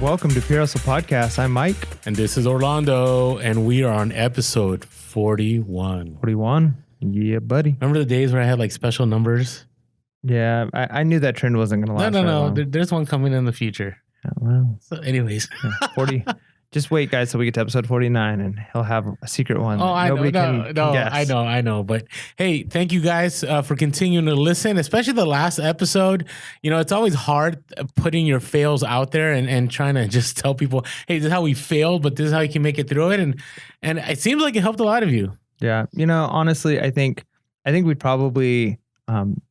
Welcome to Pure Hustle Podcast. I'm Mike. And this is Orlando, and we are on episode 41. 41? Yeah, buddy. Remember the days where I had like special numbers? Yeah, I knew that trend wasn't going to last. No. There's one coming in the future. Oh, well. So anyways. 40. Just wait, guys, till we get to episode 49, and he'll have a secret one. Oh, I Nobody know. can guess. I know. But hey, thank you guys for continuing to listen, especially the last episode. You know, it's always hard putting your fails out there and trying to just tell people, hey, this is how we failed, but this is how you can make it through it. And it seems like it helped a lot of you. Yeah. You know, honestly, I think we'd probably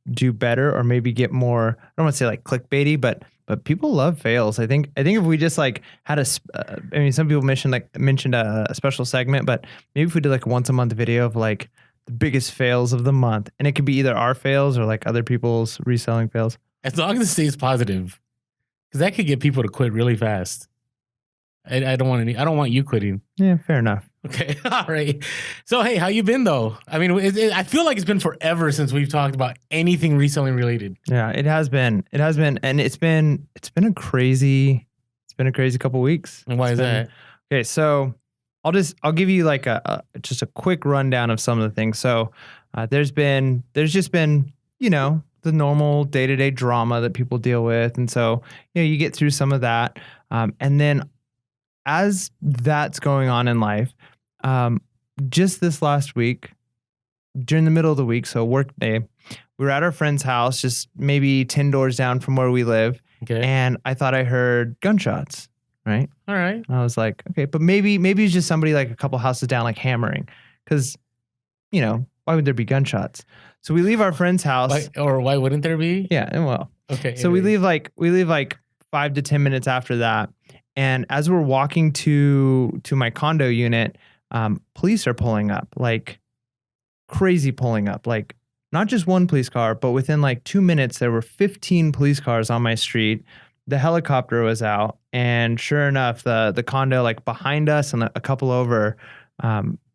do better, or maybe get more, I don't want to say like clickbaity, but people love fails. I think if we just like had some people mentioned a special segment, but maybe if we did like a once a month video of like the biggest fails of the month, and it could be either our fails or like other people's reselling fails. As long as it stays positive, because that could get people to quit really fast. I don't want you quitting. Yeah, fair enough. Okay, all right. So hey, how you been though? I mean, I feel like it's been forever since we've talked about anything reselling related. Yeah, it has been, and it's been a crazy couple weeks. And why is that? Okay, so I'll give you like just a quick rundown of some of the things. So there's just been, you know, the normal day-to-day drama that people deal with, and so you get through some of that, and then as that's going on in life, just this last week, during the middle of the week, so work day, we were at our friend's house, just maybe 10 doors down from where we live. Okay. And I thought I heard gunshots, right? All right. I was like, okay, but maybe it's just somebody like a couple houses down, like hammering, because, you know, why would there be gunshots? So we leave our friend's house. Why wouldn't there be? Yeah, well. Okay. So we leave like 5 to 10 minutes after that. And as we're walking to my condo unit, police are pulling up, like crazy pulling up, like not just one police car, but within like 2 minutes, there were 15 police cars on my street. The helicopter was out, and sure enough, the condo like behind us and a couple over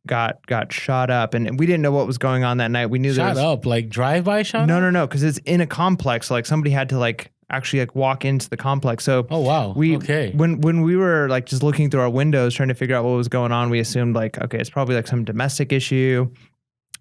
got shot up, and we didn't know what was going on that night. We knew shot up, like drive-by shot? No, because it's in a complex. So like somebody had to like actually like walk into the complex. So oh wow, okay. When we were like just looking through our windows trying to figure out what was going on, we assumed like, okay, it's probably like some domestic issue.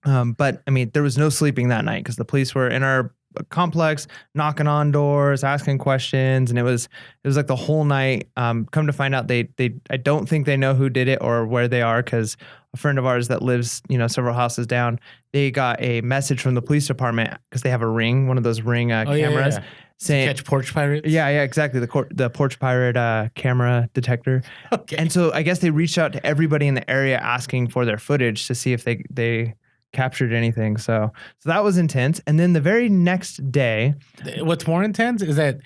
But I mean, there was no sleeping that night because the police were in our complex, knocking on doors, asking questions, and it was like the whole night. Come to find out, I don't think they know who did it or where they are, because a friend of ours that lives, several houses down, they got a message from the police department because they have a Ring, one of those Ring cameras. Yeah. Saying, catch porch pirates? Yeah, exactly. The porch pirate camera detector. Okay. And so I guess they reached out to everybody in the area asking for their footage to see if they captured anything. So that was intense. And then the very next day, what's more intense is that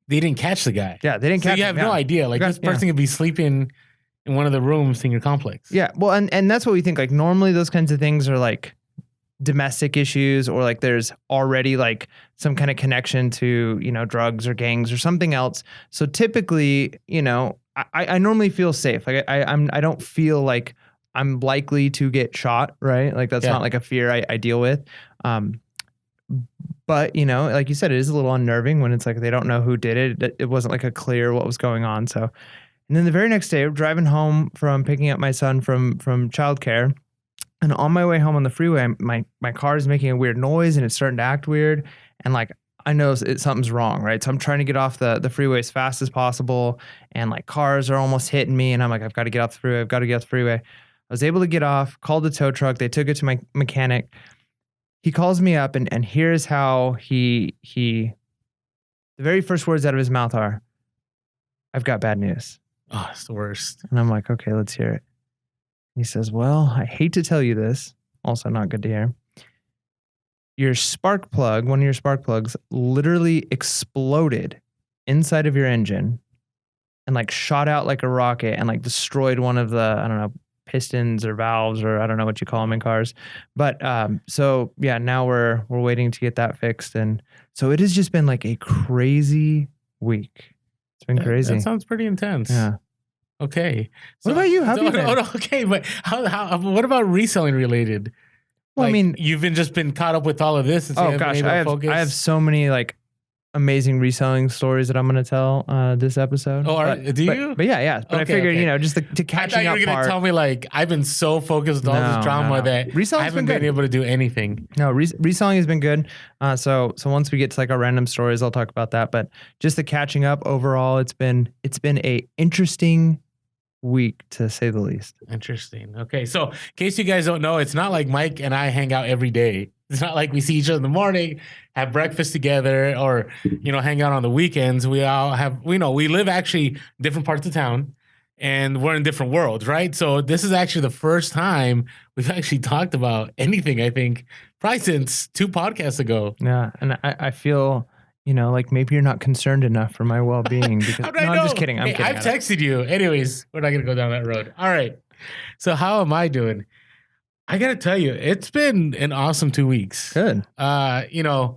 they didn't catch the guy. Yeah, they didn't catch him. You have no idea. Like this person could be sleeping in one of the rooms in your complex. Yeah. Well, and that's what we think. Like normally those kinds of things are like domestic issues, or like there's already like some kind of connection to, drugs or gangs or something else. So typically, I normally feel safe. Like I don't feel like I'm likely to get shot, right? Like that's not like a fear I deal with. But like you said, it is a little unnerving when it's like they don't know who did it. It wasn't like a clear what was going on. So, and then the very next day, we're driving home from picking up my son from childcare. And on my way home on the freeway, my car is making a weird noise and it's starting to act weird. And like, I know something's wrong, right? So I'm trying to get off the freeway as fast as possible. And like cars are almost hitting me. And I'm like, I've got to get off the freeway. I was able to get off, called the tow truck. They took it to my mechanic. He calls me up and here's how the very first words out of his mouth are, "I've got bad news." Oh, it's the worst. And I'm like, okay, let's hear it. He says, "Well, I hate to tell you this, also not good to hear. Your spark plug, one of your spark plugs, literally exploded inside of your engine and like shot out like a rocket and like destroyed one of the, I don't know, pistons or valves, or I don't know what you call them in cars. But so yeah, now we're waiting to get that fixed. And so it has just been like a crazy week. It's been crazy. That sounds pretty intense. Yeah. Okay. What about you? How have you been? Okay, but how? What about reselling related? Well, like, I mean, you've just been caught up with all of this. And oh gosh, I have so many like amazing reselling stories that I'm going to tell this episode. Oh, but you? But yeah. But Okay, I figured, okay. just the I thought catching you up were going to part. tell me, like, I've been so focused on all this drama that Reselling's I haven't been able to do anything. No, reselling has been good. So once we get to like our random stories, I'll talk about that. But just the catching up overall, it's been a interesting week to say the least. Interesting. Okay, so in case you guys don't know, it's not like Mike and I hang out every day. It's not like we see each other in the morning, have breakfast together, or hang out on the weekends. We all have, we live actually different parts of town, and we're in different worlds, right? So this is actually the first time we've actually talked about anything, I think, probably since 2 podcasts ago. Yeah, and I feel, like maybe you're not concerned enough for my well-being. Because I'm just kidding. I'm kidding. I've texted you. Anyways, we're not going to go down that road. All right. So how am I doing? I got to tell you, it's been an awesome 2 weeks. Good. No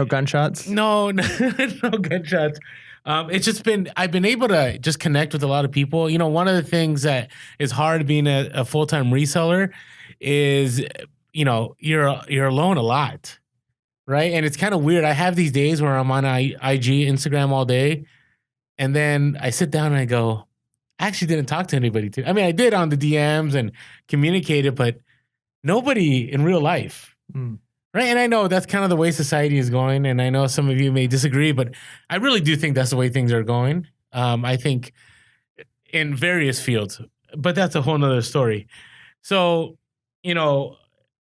gunshots? No gunshots. It's just been, I've been able to just connect with a lot of people. One of the things that is hard being a full-time reseller is, you're alone a lot, right? And it's kind of weird. I have these days where I'm on IG, Instagram all day, and then I sit down and I go, I actually didn't talk to anybody. I mean, I did on the DMs and communicated, but nobody in real life. Right. And I know that's kind of the way society is going. And I know some of you may disagree, but I really do think that's the way things are going. I think in various fields, but that's a whole nother story. So,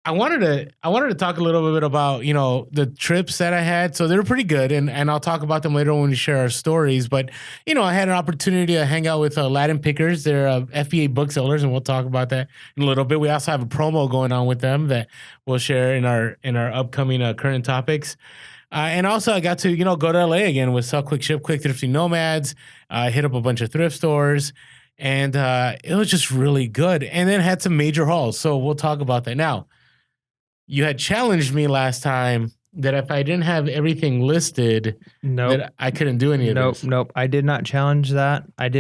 I wanted to talk a little bit about, the trips that I had. So they're pretty good. And I'll talk about them later when we share our stories. But, I had an opportunity to hang out with Latin Pickers. They're FBA booksellers, and we'll talk about that in a little bit. We also have a promo going on with them that we'll share in our upcoming current topics. And also I got to, go to LA again with Sell Quick Ship, Quick Thrifty Nomads, hit up a bunch of thrift stores. And it was just really good. And then had some major hauls. So we'll talk about that now. You had challenged me last time that if I didn't have everything listed, that I couldn't do any of this. Nope. I did not challenge that. That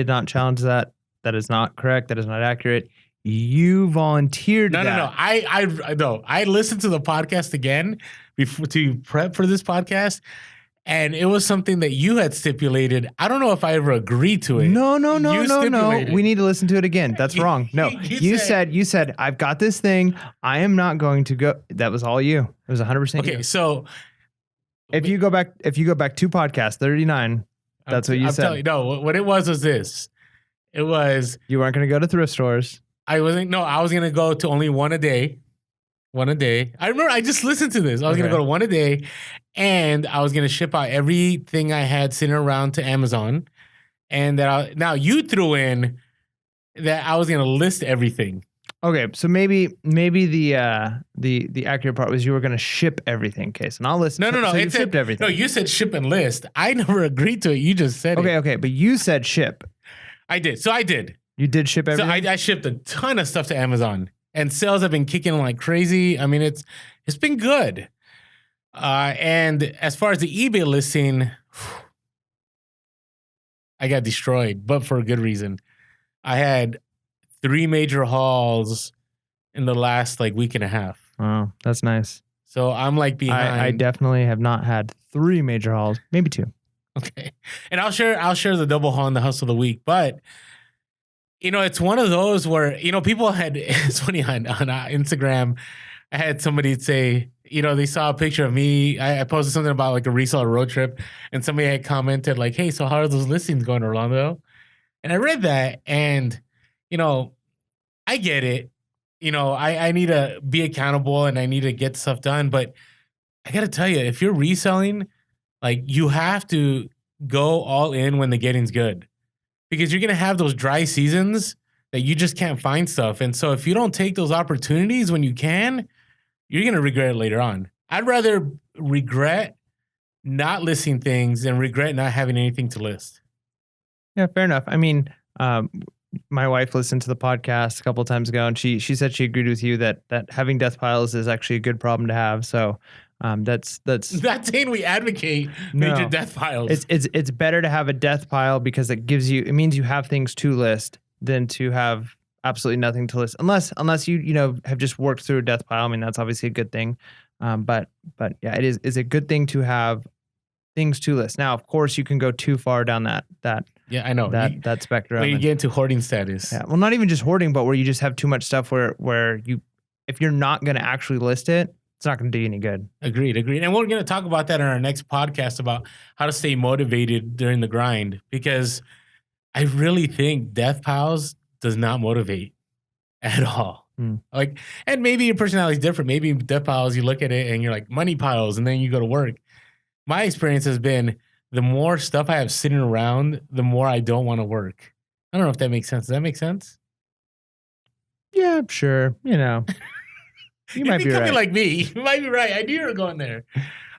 is not correct. That is not accurate. You volunteered that. No. I listened to the podcast again to prep for this podcast, and it was something that you had stipulated. I don't know if I ever agreed to it. No. We need to listen to it again. That's wrong. No, you said, I've got this thing. I am not going to go. That was all you. It was 100% okay, you. so if you go back 2 podcasts, 39, that's what you said. Telling you, no, what it was this. It was... You weren't going to go to thrift stores. I was going to go to only one a day. One a day. I remember I just listened to this. I was going to go to one a day, and I was going to ship out everything I had sitting around to Amazon. And that now you threw in that I was going to list everything. Okay, so maybe the accurate part was you were going to ship everything. Okay, so I'll list. No. So you shipped everything. No, you said ship and list. I never agreed to it. You just said it. Okay, but you said ship. I did. So I did. You did ship everything? So I shipped a ton of stuff to Amazon. And sales have been kicking like crazy. I mean, it's been good. And as far as the eBay listing, I got destroyed, but for a good reason. I had 3 major hauls in the last like week and a half. Oh, that's nice. So I'm like behind. I definitely have not had 3 major hauls, maybe 2. Okay. And I'll share the double haul in the hustle of the week, but it's one of those where, people had, it's funny on Instagram, I had somebody say, they saw a picture of me. I posted something about like a reseller road trip, and somebody had commented like, hey, so how are those listings going, Orlando? And I read that, and, I get it. I need to be accountable and I need to get stuff done. But I got to tell you, if you're reselling, like you have to go all in when the getting's good. Because you're going to have those dry seasons that you just can't find stuff. And so if you don't take those opportunities when you can, you're going to regret it later on. I'd rather regret not listing things than regret not having anything to list. Yeah, fair enough. I mean, my wife listened to the podcast a couple of times ago, and she said she agreed with you that having death piles is actually a good problem to have. So that's not saying we advocate major death piles. It's better to have a death pile because it means you have things to list than to have absolutely nothing to list. Unless you have just worked through a death pile. I mean, that's obviously a good thing. But yeah, it's a good thing to have things to list. Now, of course, you can go too far down that Yeah, I know. that spectrum. When you get into hoarding status. Yeah, well, not even just hoarding, but where you just have too much stuff where you, if you're not going to actually list it, it's not going to do you any good. Agreed. And we're going to talk about that in our next podcast about how to stay motivated during the grind, because I really think death piles does not motivate at all. Like, and maybe your personality is different. Maybe death piles, you look at it and you're like money piles, and then you go to work. My experience has been the more stuff I have sitting around, the more I don't want to work. I don't know if that makes sense. Does that make sense? Yeah, sure. You know, you might be becoming right. like me. You might be right. I knew you were going there.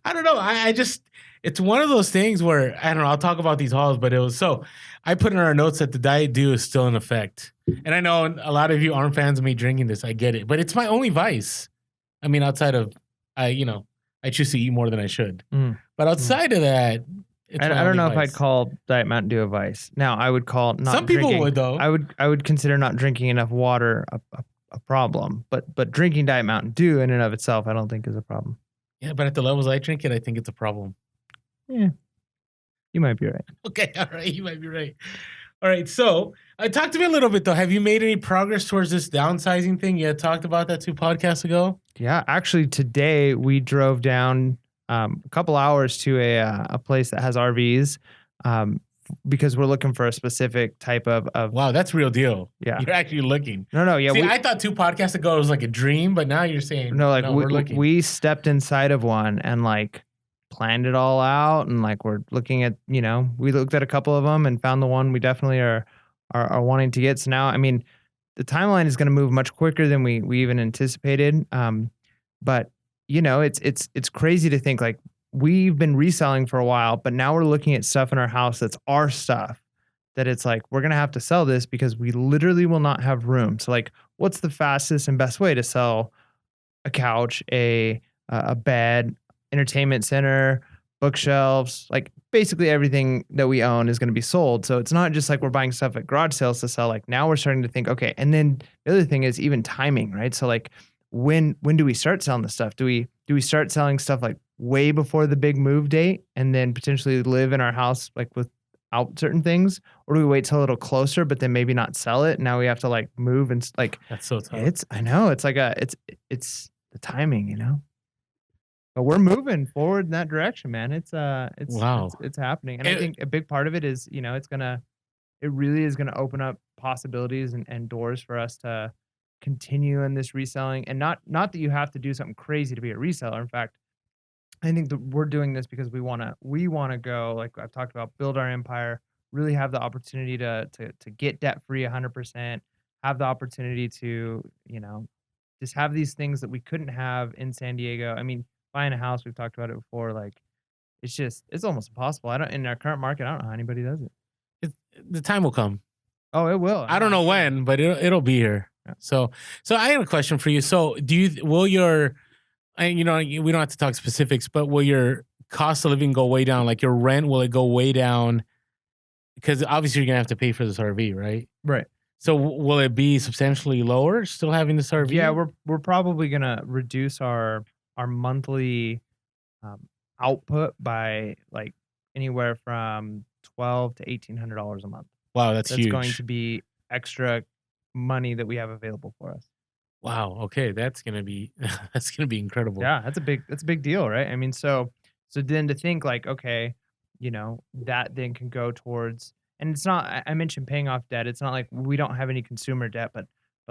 I don't know. I just, it's one of those things where, I don't know, I'll talk about these hauls, but it was so, I put in our notes that the Diet Dew is still in effect. And I know a lot of you aren't fans of me drinking this. I get it. But it's my only vice. I mean, outside of, I choose to eat more than I should. But outside of that, I don't know if I'd call Diet Mountain Dew a vice. Now, I would call not some people drinking, would, though. I would consider not drinking enough water a problem. But drinking Diet Mountain Dew in and of itself, I don't think is a problem. Yeah, but at the levels I drink it, I think it's a problem. Yeah, you might be right. Okay, all right, you might be right. All right, so talk to me a little bit, though. Have you made any progress towards this downsizing thing? You had talked about that 2 podcasts ago. Yeah, actually, today we drove down a couple hours to a place that has RVs because we're looking for a specific type of. Wow, that's real deal. Yeah, you're actually looking. No, yeah. See, I thought 2 podcasts ago it was like a dream, but now you're saying we're looking. We stepped inside of one and like planned it all out, and like we're looking at, we looked at a couple of them and found the one we definitely are wanting to get. So now, I mean, the timeline is going to move much quicker than we even anticipated. But it's crazy to think like we've been reselling for a while, but now we're looking at stuff in our house that's our stuff that it's like, we're going to have to sell this because we literally will not have room. So like, what's the fastest and best way to sell a couch, a bed, entertainment center, bookshelves, like basically everything that we own is going to be sold. So it's not just like we're buying stuff at garage sales to sell. Like now we're starting to think, okay. And then the other thing is even timing, right? So like when do we start selling this stuff? Do we start selling stuff like way before the big move date and then potentially live in our house like without certain things? Or do we wait till a little closer, but then maybe not sell it? Now we have to like move and like, that's so tough. I know it's like it's the timing, But we're moving forward in that direction, man. It's wow. It's happening. And I think a big part of it is, it really is going to open up possibilities and doors for us to continue in this reselling. And not that you have to do something crazy to be a reseller. In fact, I think that we're doing this because we want to go, like I've talked about, build our empire, really have the opportunity to get debt free 100%, have the opportunity to, just have these things that we couldn't have in San Diego. I mean, buying a house, we've talked about it before, like it's almost impossible. In our current market, I don't know how anybody does it. The time will come. Oh, it will. I don't know when, but it'll be here. Yeah. So I have a question for you. So will your, and we don't have to talk specifics, but will your cost of living go way down? Like your rent, will it go way down? Because obviously you're gonna have to pay for this RV, right? Right. So will it be substantially lower still having this RV? Yeah, we're probably gonna reduce our monthly output by like anywhere from $1,200 to $1,800 a month. Wow, that's huge. That's going to be extra money that we have available for us. Wow. Okay, that's gonna be incredible. Yeah, that's a big deal, right? I mean, so then to think like, okay, that then can go towards, and it's not. I mentioned paying off debt. It's not like we don't have any consumer debt, but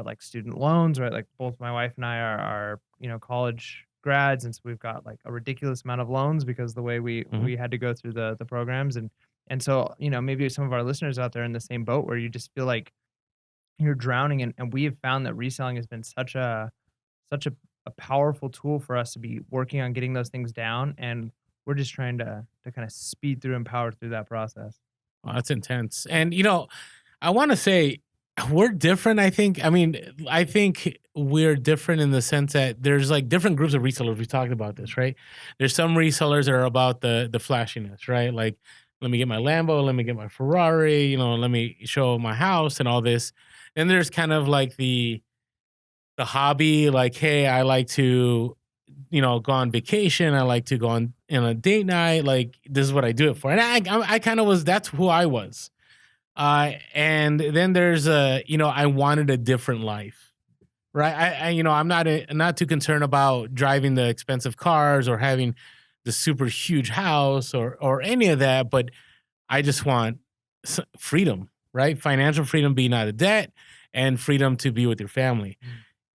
like student loans, right? Like both my wife and I are college grads, and so we've got like a ridiculous amount of loans because the way we had to go through the programs, and so maybe some of our listeners out there in the same boat where you just feel like you're drowning, and we have found that reselling has been such a powerful tool for us to be working on getting those things down, and we're just trying to kind of speed through and power through that process. Wow, that's intense. And I want to say we're different, I think. I mean, I think we're different in the sense that there's like different groups of resellers. We talked about this, right? There's some resellers that are about the flashiness, right? Like, let me get my Lambo, let me get my Ferrari, let me show my house and all this. Then there's kind of like the hobby, like, hey, I like to, go on vacation. I like to go on in a date night, like this is what I do it for. And I kind of was, that's who I was. And then there's I wanted a different life, right? I'm not too concerned about driving the expensive cars or having the super huge house or any of that, but I just want freedom, right? Financial freedom, being out of debt, and freedom to be with your family.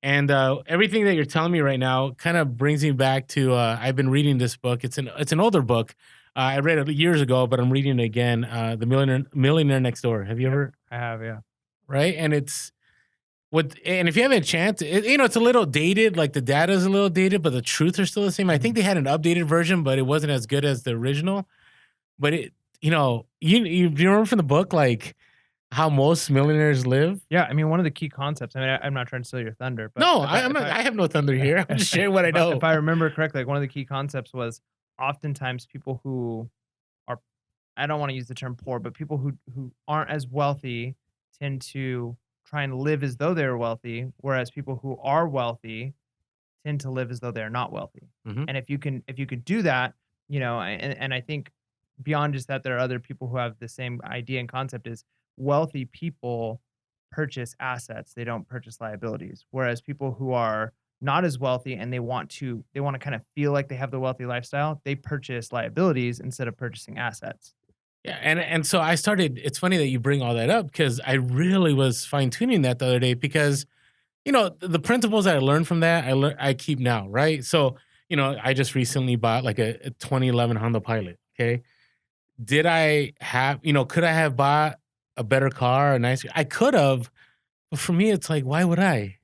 And everything that you're telling me right now kind of brings me back to I've been reading this book. It's an older book. I read it years ago, but I'm reading it again. The Millionaire Next Door. Have you ever? I have, yeah. Right, and and if you have a chance, it's a little dated. Like the data is a little dated, but the truths are still the same. I think they had an updated version, but it wasn't as good as the original. But you remember from the book, like how most millionaires live? Yeah, I mean, one of the key concepts. I mean, I'm not trying to steal your thunder, but No, I'm not. I have no thunder here. I'm just sharing what I know. if I remember correctly, like one of the key concepts was oftentimes people who are, I don't want to use the term poor, but people who aren't as wealthy tend to try and live as though they're wealthy, whereas people who are wealthy tend to live as though they're not wealthy. Mhm. And if you could do that, and I think beyond just that, there are other people who have the same idea and concept is wealthy people purchase assets, they don't purchase liabilities. Whereas people who are not as wealthy and they want to kind of feel like they have the wealthy lifestyle, they purchase liabilities instead of purchasing assets. Yeah, and so I started. It's funny that you bring all that up because I really was fine tuning that the other day because the principles that I learned from that I keep now, right? So I just recently bought like a 2011 Honda Pilot. Okay, did I have could I have bought a better car, a nicer? I could have, but for me, it's like why would I?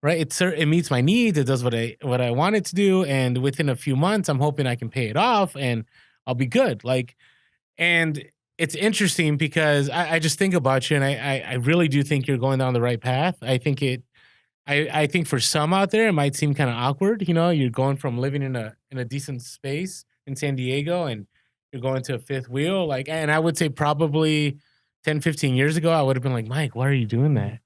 Right? It meets my needs. It does what I want it to do, and within a few months, I'm hoping I can pay it off and I'll be good. Like. And it's interesting because I just think about you, and I really do think you're going down the right path. I think for some out there, it might seem kind of awkward. You're going from living in a decent space in San Diego, and you're going to a fifth wheel. Like, and I would say probably 10, 15 years ago, I would have been like, Mike, why are you doing that?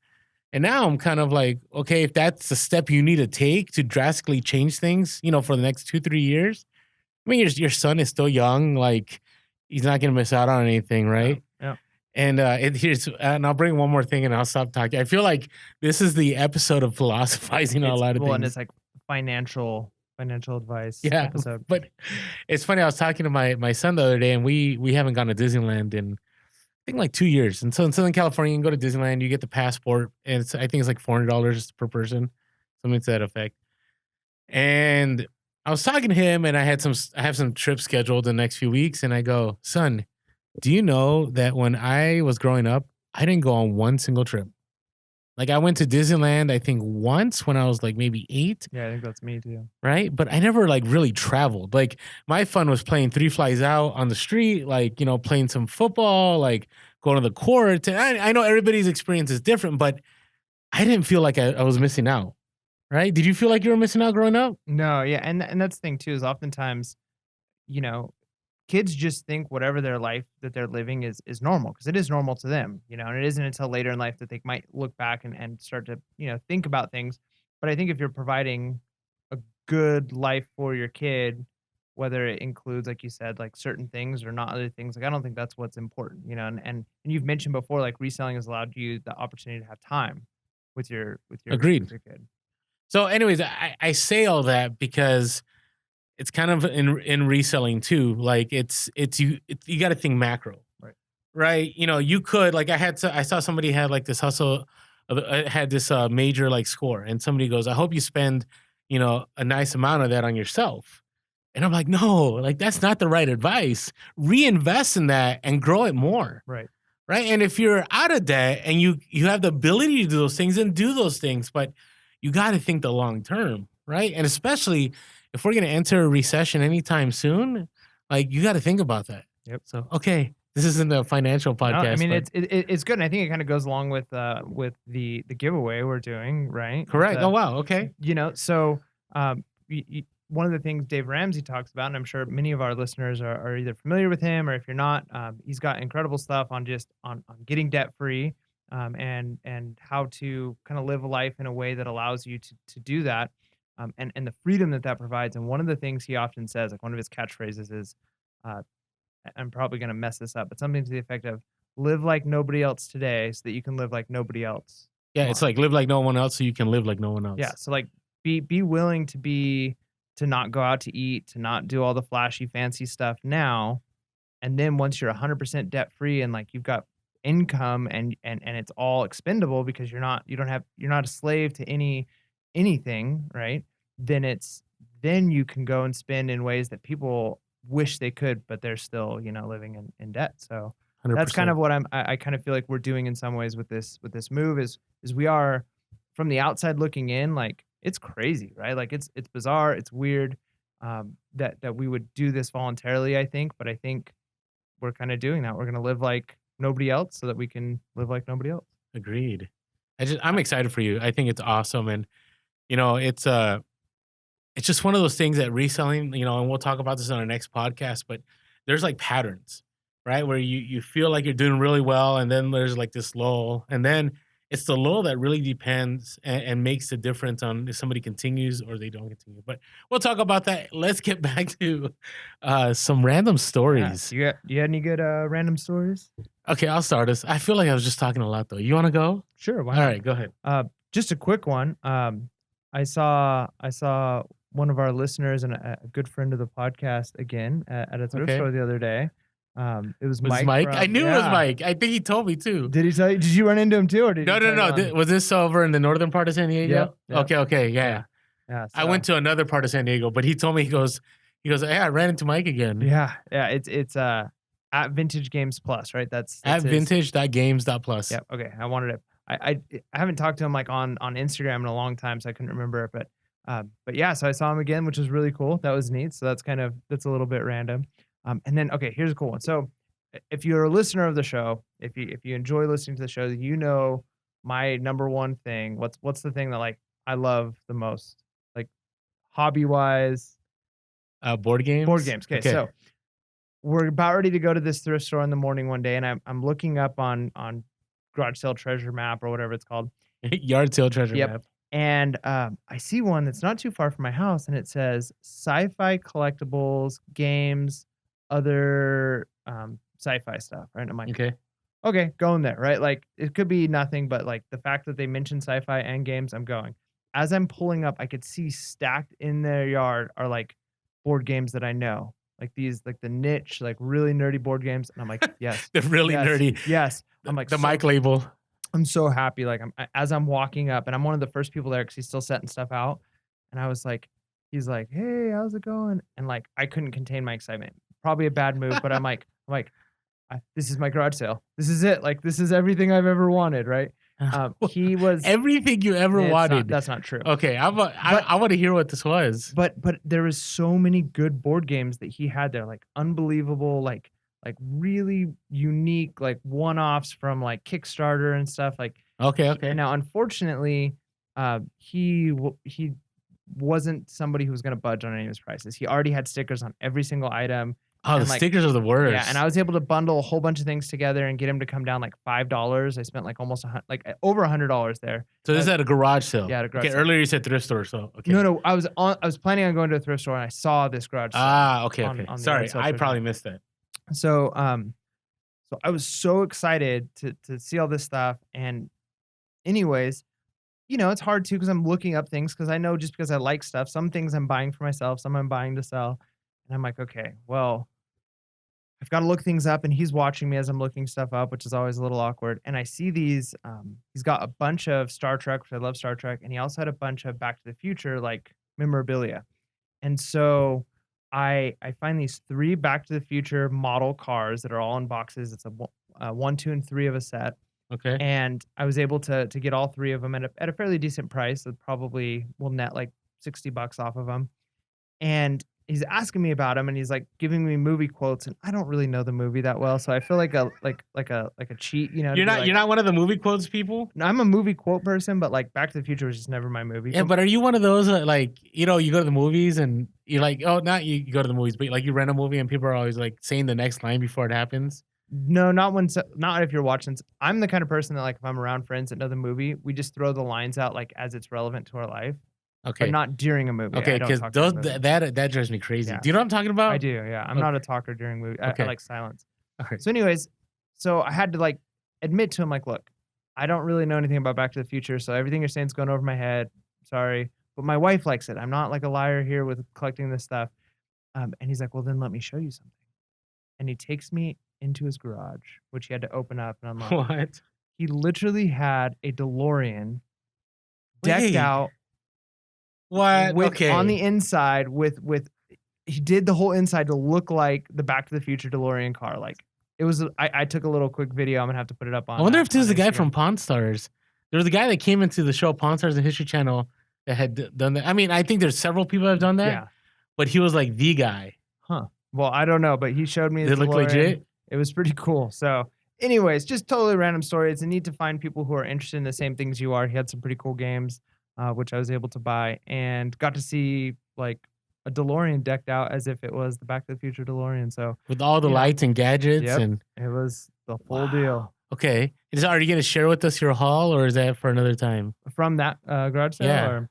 And now I'm kind of like, okay, if that's the step you need to take to drastically change things, for the next 2, 3 years. I mean, your son is still young, like. He's not going to miss out on anything, right? Yeah. And and I'll bring one more thing, and I'll stop talking. I feel like this is the episode of philosophizing on a lot of things. And it's like financial advice episode. But it's funny. I was talking to my son the other day, and we haven't gone to Disneyland in I think like 2 years. And so in Southern California, you can go to Disneyland, you get the passport, and I think it's like $400 per person, something to that effect. And I was talking to him, and I have some trips scheduled in the next few weeks, and I go, son, do you know that when I was growing up, I didn't go on one single trip. Like I went to Disneyland, I think once when I was like maybe 8. Yeah, I think that's me too. Right, but I never like really traveled. Like my fun was playing Three Flies Out on the street, like playing some football, like going to the court. And I know everybody's experience is different, but I didn't feel like I was missing out. Right? Did you feel like you were missing out growing up? No, yeah, and that's the thing too is oftentimes, kids just think whatever their life that they're living is normal because it is normal to them, and it isn't until later in life that they might look back and start to think about things. But I think if you're providing a good life for your kid, whether it includes, like you said, like certain things or not other things, like I don't think that's what's important, and you've mentioned before, like reselling has allowed you the opportunity to have time with your Agreed. with your kid. So, anyways, I say all that because it's kind of in reselling too. Like you got to think macro, right? You could like I saw somebody had like this hustle, had this major like score, and somebody goes, I hope you spend a nice amount of that on yourself. And I'm like, no, like that's not the right advice. Reinvest in that and grow it more. Right. And if you're out of debt and you have the ability to do those things, then do those things. But you got to think the long term, right? And especially if we're going to enter a recession anytime soon, like you got to think about that. Yep. So, okay, this isn't a financial podcast. No, I mean, it's good. And I think it kind of goes along with the giveaway we're doing, right? Correct. Oh, wow. Okay. So one of the things Dave Ramsey talks about, and I'm sure many of our listeners are either familiar with him or if you're not, he's got incredible stuff on just on getting debt free. And how to kind of live a life in a way that allows you to do that. and the freedom that that provides. And one of the things he often says, like one of his catchphrases is, uh, I'm probably going to mess this up, but something to the effect of live like nobody else today so that you can live like nobody else Yeah, it's tomorrow. like live like no one else so you can live like no one Yeah. else. So like be willing to not go out to eat, to not do all the flashy fancy stuff now. And then once you're 100% debt free and like you've got income and it's all expendable because you're not a slave to anything, right? Then then you can go and spend in ways that people wish they could, but they're still, living in debt. So that's kind of 100%. what I kind of feel like we're doing in some ways with this move is we are from the outside looking in, like it's crazy, right? Like it's bizarre, it's weird, that we would do this voluntarily, I think, but I think we're kinda doing that. We're gonna live like nobody else so that we can live like nobody else. Agreed. I'm excited for you. I think it's awesome. And, you know, it's just one of those things that reselling, and we'll talk about this on our next podcast, but there's like patterns, right? Where you feel like you're doing really well, and then there's like this lull, and then it's the lull that really depends and makes the difference on if somebody continues or they don't continue. But we'll talk about that. Let's get back to some random Yeah. stories. You had any good, random stories? Okay, I'll start us. I feel like I was just talking a lot though. You want to go? Sure, why All not? right, go ahead. Just a quick one. I saw one of our listeners and a good friend of the podcast again at a thrift Okay. store the other day. It was Was Mike Mike? I from knew it was yeah. Mike. I think he told me too. Did he tell you? Did you run into him too, or did No, he no, tell you no. on Was this over in the northern part of San Diego? Yep. Okay, yeah. Yeah, I went to another part of San Diego, but he told me hey, I ran into Mike again yeah, it's at Vintage Games Plus, right? at That's his. vintage.games.plus. Yep. Okay. I wanted to. I haven't talked to him like on Instagram in a long time, so I couldn't remember it. But yeah, so I saw him again, which was really cool. That was neat. So that's a little bit random. And then okay, here's a cool one. So if you're a listener of the show, if you enjoy listening to the show, you know my number one thing. What's the thing that like I love the most, like hobby wise? Board Board games. games. Okay, Okay. so we're about ready to go to this thrift store in the morning one day, and I'm looking up on garage sale treasure map or whatever it's called. Yard sale treasure Yep. map. And I see one that's not too far from my house, and it says sci-fi collectibles, games, other sci-fi stuff. Right? And I'm like, Okay. okay, going there. Right? Like it could be nothing, but like the fact that they mentioned sci-fi and games, I'm going. As I'm pulling up, I could see stacked in their yard are like board games that I know, like these, like the niche, like really nerdy board games. And I'm like, yes, They're really yes, nerdy. yes. I'm like, The mic label. I'm so happy. Like as I'm walking up, and I'm one of the first people there because he's still setting stuff out. And I was like, he's like, hey, how's it going? And like, I couldn't contain my excitement. Probably a bad move, but I'm like, this is my garage sale. This is it. Like, this is everything I've ever wanted. Right. He was Everything you ever wanted. That's not true. Okay, I want to hear what this was. But there was so many good board games that he had there, like unbelievable, like really unique, like one-offs from like Kickstarter and stuff. Like Okay. now, unfortunately, he wasn't somebody who was going to budge on any of his prices. He already had stickers on every single item. Oh, the And like, stickers are the worst. yeah, and I was able to bundle a whole bunch of things together and get him to come down like $5. I spent like almost over $100 there. So this is at a garage sale. Yeah, at a garage okay, sale. earlier you said thrift store, so okay. No, I was planning on going to a thrift store and I saw this garage sale. Okay. on the Sorry, yard sale I treasure probably map. missed that. So so I was so excited to see all this stuff. And anyways, it's hard too because I'm looking up things because I know just because I like stuff, some things I'm buying for myself, some I'm buying to sell. And I'm like, okay, well, I've got to look things up, and he's watching me as I'm looking stuff up, which is always a little awkward. And I see these. He's got a bunch of Star Trek, which I love Star Trek, and he also had a bunch of Back to the Future like memorabilia. And so I find these 3 Back to the Future model cars that are all in boxes. It's a 1, 2, and 3 of a set. Okay. And I was able to get all 3 of them at a fairly decent price. That probably will net like $60 off of them. And he's asking me about him, and he's like giving me movie quotes, and I don't really know the movie that well, so I feel like a cheat, to You're be not like, you're not one of the movie quotes people? no, I'm a movie quote person, but like Back to the Future was just never my movie. Yeah, but are you one of those that, like, you go to the movies and you're like, oh, not you go to the movies, but like you rent a movie and people are always like saying the next line before it happens? No, not if you're watching. I'm the kind of person that like if I'm around friends that know the movie, we just throw the lines out like as it's relevant to our life. Okay. but not during a movie. Okay, I don't because talk during those movies. that drives me crazy. Yeah. Do you know what I'm talking about? I do, yeah. I'm not a talker during movie. I Okay. like silence. Okay. So anyways, so I had to like admit to him, like, look, I don't really know anything about Back to the Future, so everything you're saying is going over my head. Sorry. But my wife likes it. I'm not like a liar here with collecting this stuff. And he's like, well, then let me show you something. And he takes me into his garage, which he had to open up and unlock. What? He literally had a DeLorean decked out. What? Okay. On the inside with he did the whole inside to look like the Back to the Future DeLorean car. Like it was. I took a little quick video. I'm gonna have to put it up on. I wonder if this is the guy Instagram. from Pawn Stars. There was a guy that came into the show Pawn Stars and History Channel that had done that. I mean, I think there's several people that have done that. Yeah. But he was like the guy. Huh. Well, I don't know, but he showed me. Did it look legit? It was pretty cool. So, anyways, just totally random story. It's a need to find people who are interested in the same things you are. He had some pretty cool games, which I was able to buy, and got to see like a DeLorean decked out as if it was the Back to the Future DeLorean. So with all the lights and gadgets, yep, and it was the full deal. Okay, are you gonna share with us your haul, or is that for another time? From that garage sale? Yeah. Or,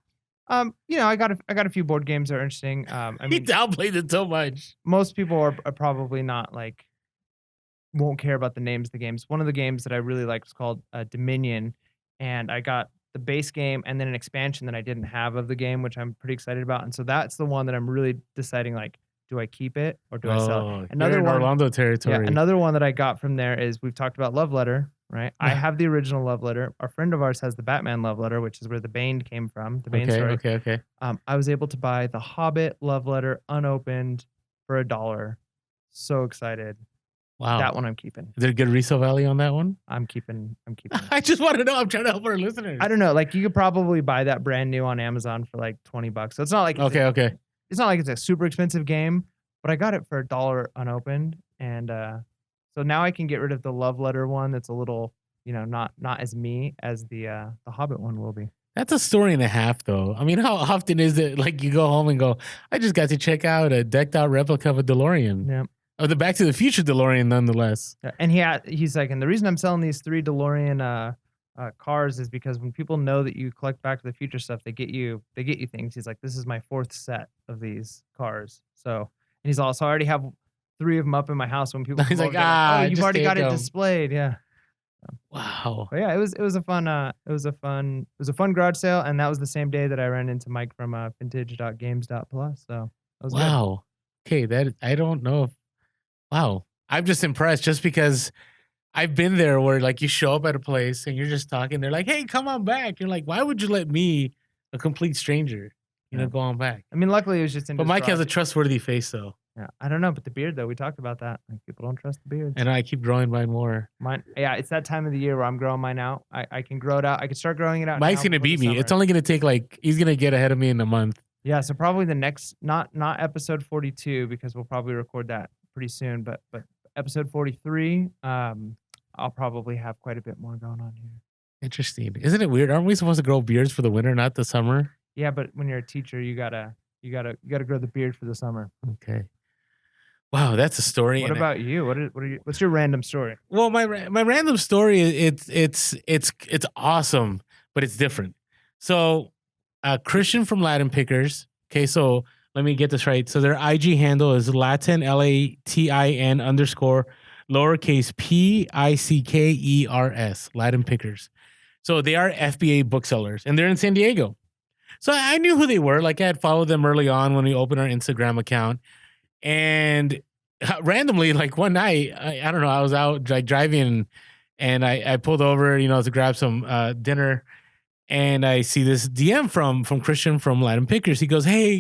I got a few board games that are interesting. I mean, He downplayed it so much. Most people are probably not like won't care about the names of the games. One of the games that I really liked was called Dominion, and I got the base game and then an expansion that I didn't have of the game, which I'm pretty excited about. And so that's the one that I'm really deciding, like, do I keep it or do I sell it? Another one, Orlando territory. Yeah, another one that I got from there is we've talked about Love Letter, right? I have the original Love Letter. Our friend of ours has the Batman Love Letter, which is where the Bane came from, the Bane story. Okay. I was able to buy the Hobbit Love Letter unopened for $1. So excited. Wow. That one I'm keeping. Is there a good resale value on that one? I'm keeping it. I just want to know. I'm trying to help our listeners. I don't know. Like, you could probably buy that brand new on Amazon for like $20. So it's not like okay. It's not like it's a super expensive game, but I got it for $1 unopened. And so now I can get rid of the Love Letter one that's a little, not as me as the Hobbit one will be. That's a story and a half, though. I mean, how often is it like you go home and go, I just got to check out a decked out replica of a DeLorean? Yeah. Oh, the Back to the Future DeLorean, nonetheless. Yeah. And he's like, and the reason I'm selling these 3 DeLorean cars is because when people know that you collect Back to the Future stuff, they get you things. He's like, this is my 4th set of these cars. So, and he's also, I already have 3 of them up in my house. When people he's like, you've already got it displayed. Yeah. Wow. But yeah, it was a fun garage sale, and that was the same day that I ran into Mike from vintage.games.plus. So that was wow. Good. Okay, I don't know if. Wow, I'm just impressed just because I've been there where like you show up at a place and you're just talking. They're like, "Hey, come on back." You're like, "Why would you let me, a complete stranger, go on back?" I mean, luckily it was just in. But Mike has a trustworthy face, though. Yeah, I don't know, but the beard though, we talked about that. Like, people don't trust the beard. And I keep growing mine more. Yeah, it's that time of the year where I'm growing mine out. I can grow it out. I can start growing it out. Mike's gonna beat me. It's only gonna take he's gonna get ahead of me in a month. Yeah, so probably the next, not episode 42 because we'll probably record that pretty soon, but episode 43, I'll probably have quite a bit more going on here. Interesting. Isn't it weird? Aren't we supposed to grow beards for the winter, not the summer? Yeah, but when you're a teacher, you gotta grow the beard for the summer. Okay. Wow, that's a story. What about you? What's your random story? Well, my random story it's awesome, but it's different. So, Christian from Latin Pickers. Okay, so let me get this right. So their IG handle is Latin LATIN _ lowercase PICKERS, Latin Pickers. So they are FBA booksellers, and they're in San Diego. So I knew who they were. Like, I had followed them early on when we opened our Instagram account. And randomly, like one night, I don't know, I was out like driving and I pulled over, to grab some dinner. And I see this DM from Christian from Latin Pickers. He goes, "Hey,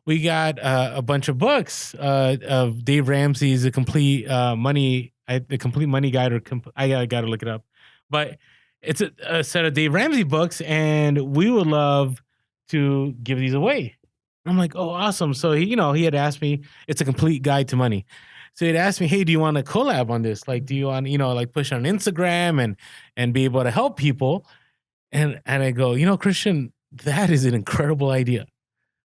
we got a bunch of books of Dave Ramsey's The Complete Money Guide, or I got to look it up. But it's a set of Dave Ramsey books, and we would love to give these away." I'm like, "Oh, awesome!" So he had asked me. It's a complete guide to money. So he'd asked me, "Hey, do you want to collab on this? Like, do you want like push on Instagram and be able to help people?" And I go, "Christian, that is an incredible idea."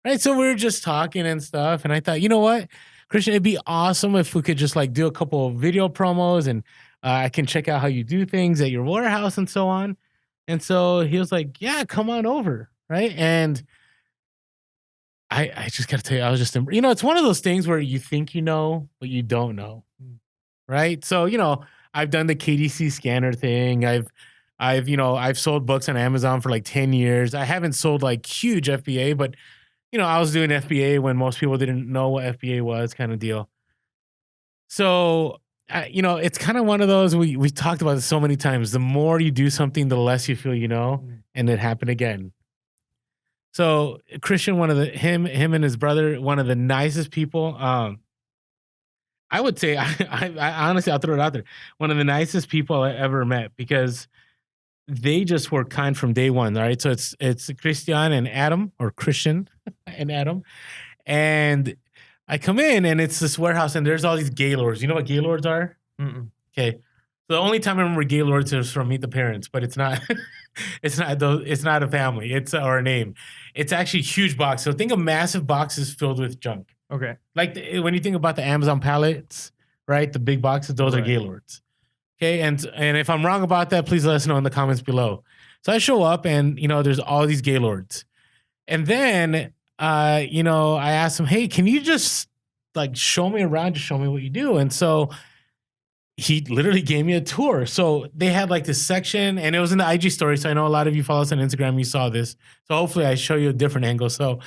Right? So we were just talking and stuff. And I thought, you know what, Christian, it'd be awesome if we could just like do a couple of video promos and I can check out how you do things at your warehouse and so on. And so he was like, "Yeah, come on over." Right. And I just got to tell you, I was just, it's one of those things where you think you know, but you don't know. Right. So, I've done the KDC scanner thing. I've sold books on Amazon for like 10 years. I haven't sold like huge FBA, but, I was doing FBA when most people didn't know what FBA was, kind of deal. So, it's kind of one of those, we talked about this so many times. The more you do something, the less you feel, and it happened again. So Christian, him and his brother, one of the nicest people. I would say, I honestly, I'll throw it out there. One of the nicest people I ever met, because they just were kind from day one. All right. So it's Christian and Adam, or Christian and Adam. And I come in and it's this warehouse and there's all these Gaylords. You know what Gaylords are? Mm-mm. Okay. So the only time I remember Gaylords is from Meet the Parents, but it's not, it's not a family. It's or a name. It's actually a huge box. So think of massive boxes filled with junk. Okay. Like when you think about the Amazon pallets, right? The big boxes, those are Gaylords. Okay. And if I'm wrong about that, please let us know in the comments below. So I show up and, there's all these Gaylords. And then, I asked him, hey, can you just like show me around, just show me what you do? And so he literally gave me a tour. So they had like this section, and it was in the IG story. So I know a lot of you follow us on Instagram. You saw this. So hopefully I show you a different angle. So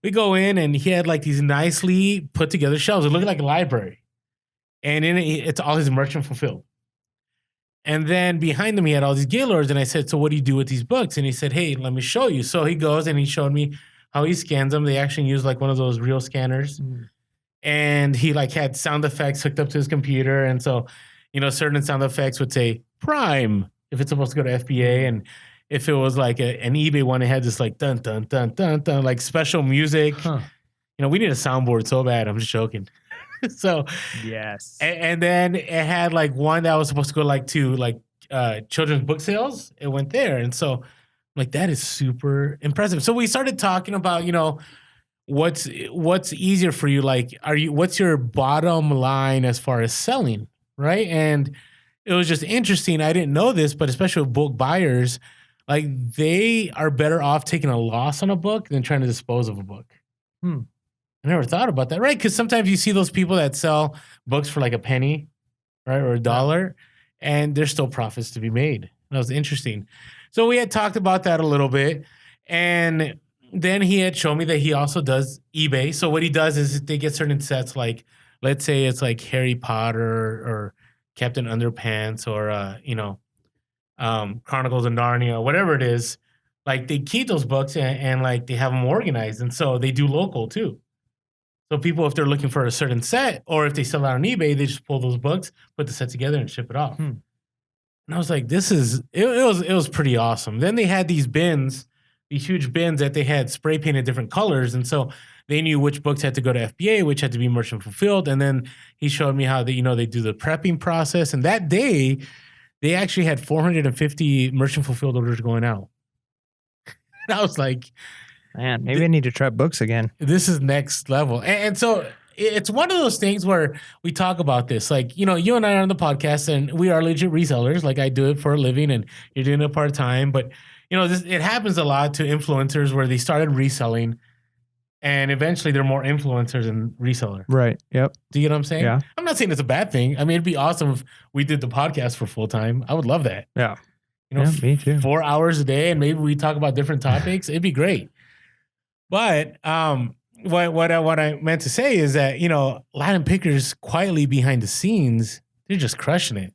we go in and he had like these nicely put together shelves. It looked like a library. And in it, it's all his merchant fulfilled. And then behind him, he had all these Gaylords. And I said, so what do you do with these books? And he said, hey, let me show you. So he goes and he showed me how he scans them. They actually use like one of those real scanners. And he like had sound effects hooked up to his computer. And so, certain sound effects would say Prime if it's supposed to go to FBA. And if it was like an eBay one, it had this like dun, dun, dun, dun, dun, like special music. Huh. We need a soundboard so bad. I'm just joking. So, yes. And then it had like one that was supposed to go like to like children's book sales. It went there. And so, like, that is super impressive. So we started talking about, what's easier for you? Like, what's your bottom line as far as selling, right? And it was just interesting. I didn't know this, but especially with book buyers, like they are better off taking a loss on a book than trying to dispose of a book. I never thought about that, right? Because sometimes you see those people that sell books for like a penny, right, or $1, and there's still profits to be made. That was interesting. So we had talked about that a little bit, and then he had shown me that he also does eBay. So what he does is they get certain sets, like let's say it's like Harry Potter or Captain Underpants or Chronicles of Narnia, whatever it is. Like they keep those books and like they have them organized, and so they do local too. So people, if they're looking for a certain set, or if they sell out on eBay, they just pull those books, put the set together, and ship it off. And I was like, it was pretty awesome. Then they had these bins, these huge bins that they had spray painted different colors. And so they knew which books had to go to FBA, which had to be merchant fulfilled. And then he showed me how they do the prepping process. And that day, they actually had 450 merchant fulfilled orders going out. And I was like, man, maybe I need to try books again. This is next level. And so it's one of those things where we talk about this. Like, you and I are on the podcast and we are legit resellers. Like I do it for a living and you're doing it part-time. But, it happens a lot to influencers where they started reselling and eventually they're more influencers than reseller. Right. Yep. Do you know what I'm saying? Yeah. I'm not saying it's a bad thing. I mean, it'd be awesome if we did the podcast for full-time. I would love that. Yeah. Me too. 4 hours a day and maybe we talk about different topics. It'd be great. But what I meant to say is that, Latin pickers quietly behind the scenes, they're just crushing it.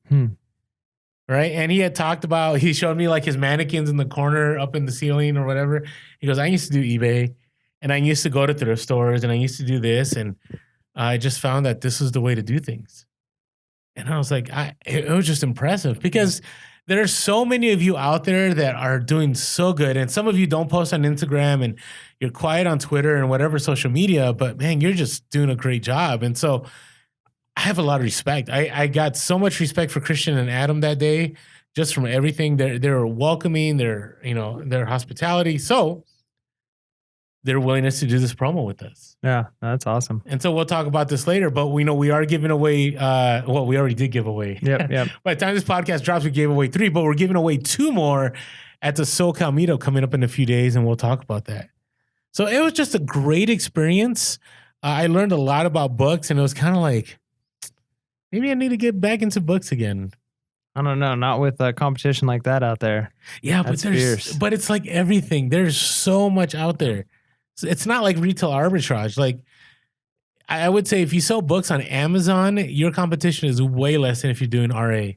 Right. And he showed me like his mannequins in the corner up in the ceiling or whatever. He goes, I used to do eBay and I used to go to thrift stores and I used to do this. And I just found that this was the way to do things. And I was like, it was just impressive because there's so many of you out there that are doing so good. And some of you don't post on Instagram and you're quiet on Twitter and whatever social media, but man, you're just doing a great job. And so I have a lot of respect. I got so much respect for Christian and Adam that day, just from everything. They're welcoming, their hospitality. So their willingness to do this promo with us. Yeah, that's awesome. And so we'll talk about this later, but we know we are giving away, we already did give away. Yep. By the time this podcast drops, we gave away 3, but we're giving away 2 more at the SoCal meetup coming up in a few days, and we'll talk about that. So it was just a great experience. I learned a lot about books, and it was kind of like, maybe I need to get back into books again. I don't know, not with a competition like that out there. Yeah, That's but fierce. but it's like everything. There's so much out there. It's not like retail arbitrage. Like I would say, if you sell books on Amazon, your competition is way less than if you're doing RA.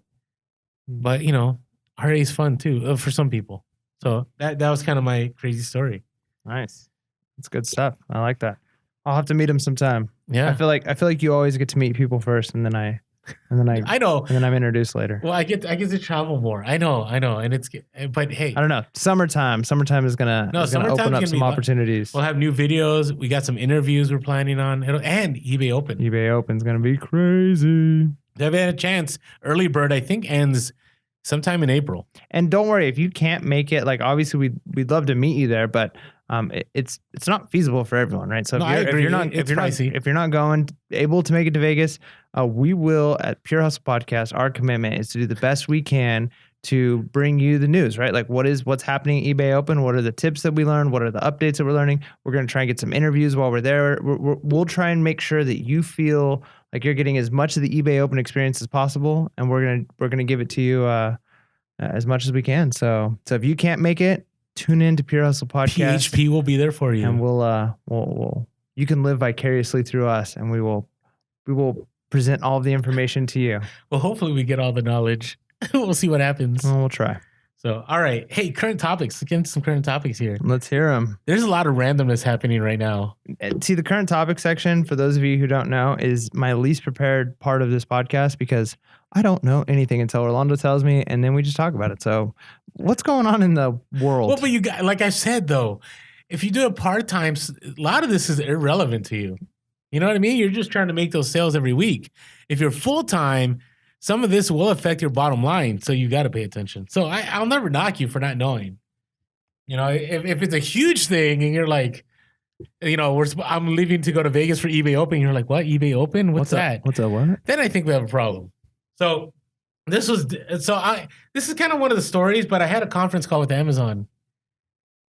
But RA is fun too for some people. So that was kind of my crazy story. Nice. That's good stuff. I like that. I'll have to meet him sometime. Yeah, I feel like you always get to meet people first, and then I know. and then I'm introduced later. Well, I get to travel more. I know, and but hey, I don't know. Summertime is gonna open up some opportunities. We'll have new videos. We got some interviews we're planning on, and eBay Open. eBay Open's gonna be crazy. If you had a chance, early bird I think ends sometime in April. And don't worry if you can't make it. Like obviously we'd love to meet you there, but it's not feasible for everyone, right? So if you're not able to make it to Vegas, we will at Pure Hustle Podcast. Our commitment is to do the best we can to bring you the news, right? Like what's happening at eBay Open? What are the tips that we learned? What are the updates that we're learning? We're going to try and get some interviews while we're there. We'll try and make sure that you feel like you're getting as much of the eBay Open experience as possible, and we're gonna give it to you as much as we can. So if you can't make it, tune in to Pure Hustle Podcast. PHP will be there for you, and we'll you can live vicariously through us, and we will present all of the information to you. Well, hopefully we get all the knowledge. We'll see what happens. Well, we'll try. So, all right. Hey, current topics. Let's get into some current topics here. Let's hear them. There's a lot of randomness happening right now. See, the current topic section, for those of you who don't know, is my least prepared part of this podcast because I don't know anything until Orlando tells me, and then we just talk about it. So what's going on in the world? Well, but you got, like I said, though, if you do it part-time, a lot of this is irrelevant to you. You know what I mean? You're just trying to make those sales every week. If you're full-time, some of this will affect your bottom line, so you got to pay attention. So I'll never knock you for not knowing. If it's a huge thing and you're like, I'm leaving to go to Vegas for eBay Open, you're like, what? eBay Open? What's that? What's that? What? Then I think we have a problem. So this is kind of one of the stories, but I had a conference call with Amazon.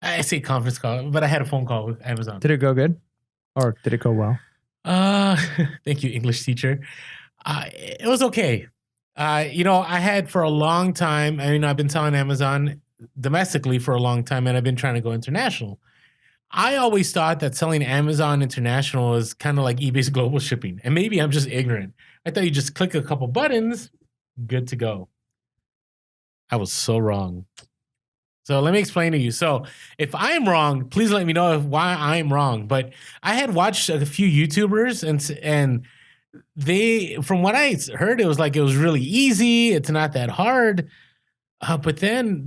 I say conference call, but I had a phone call with Amazon. Did it go good, or did it go well? Thank you, English teacher. It was okay. I had for a long time, I've been selling Amazon domestically for a long time, and I've been trying to go international. I always thought that selling Amazon international is kind of like eBay's global shipping. And maybe I'm just ignorant. I thought you just click a couple buttons, good to go. I was so wrong. So let me explain to you. So if I'm wrong, please let me know why I'm wrong. But I had watched a few YouTubers and they, from what I heard, it was really easy. It's not that hard. But then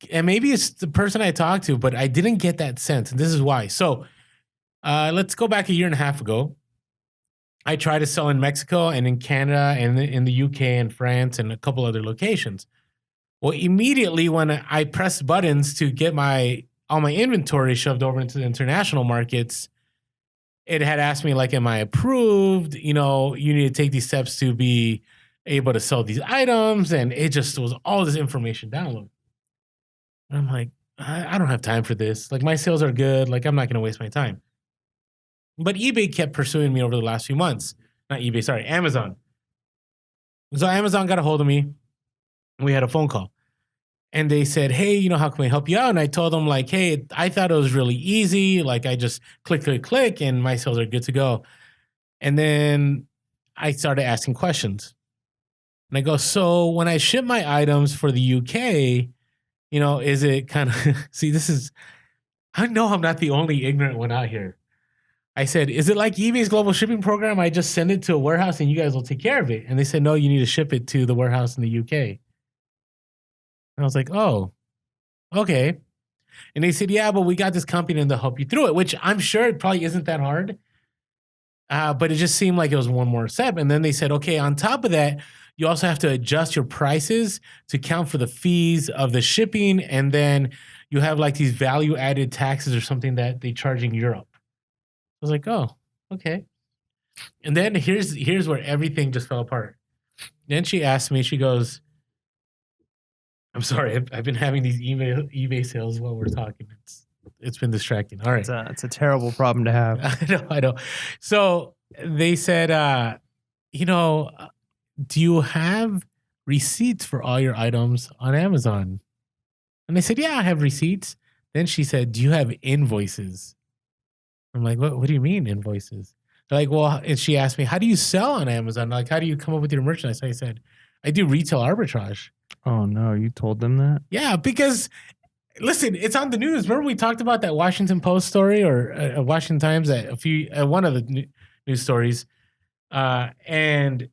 and maybe it's the person I talked to, but I didn't get that sense. And this is why. So let's go back a year and a half ago. I tried to sell in Mexico and in Canada and in the UK and France and a couple other locations. Well, immediately when I pressed buttons to get all my inventory shoved over into the international markets, it had asked me, like, am I approved? You need to take these steps to be able to sell these items. And it just was all this information downloaded. And I'm like, I don't have time for this. Like, my sales are good. Like, I'm not going to waste my time. But eBay kept pursuing me over the last few months. Not eBay, sorry, Amazon. So Amazon got a hold of me. We had a phone call. And they said, hey, how can we help you out? And I told them, like, hey, I thought it was really easy. Like, I just click, and my sales are good to go. And then I started asking questions. And I go, so when I ship my items for the UK, is it kind of, see, I know I'm not the only ignorant one out here. I said, is it like eBay's global shipping program? I just send it to a warehouse and you guys will take care of it. And they said, no, you need to ship it to the warehouse in the UK. And I was like, oh, okay. And they said, yeah, but we got this company and they'll help you through it, which I'm sure it probably isn't that hard. But it just seemed like it was one more step. And then they said, okay, on top of that, you also have to adjust your prices to count for the fees of the shipping. And then you have like these value added taxes or something that they charge in Europe. I was like, oh, okay. And then here's where everything just fell apart. Then she asked me, she goes, I'm sorry, I've been having these eBay sales while we're talking. it's been distracting. All right. It's a terrible problem to have. I know. So they said, do you have receipts for all your items on Amazon? And I said, yeah, I have receipts. Then she said, do you have invoices? I'm like, what do you mean invoices? They're like, well, and she asked me, how do you sell on Amazon? Like, how do you come up with your merchandise? I said, I do retail arbitrage. Oh no, you told them that? Yeah, because listen, it's on the news. Remember we talked about that Washington Post story or Washington Times one of the news stories, and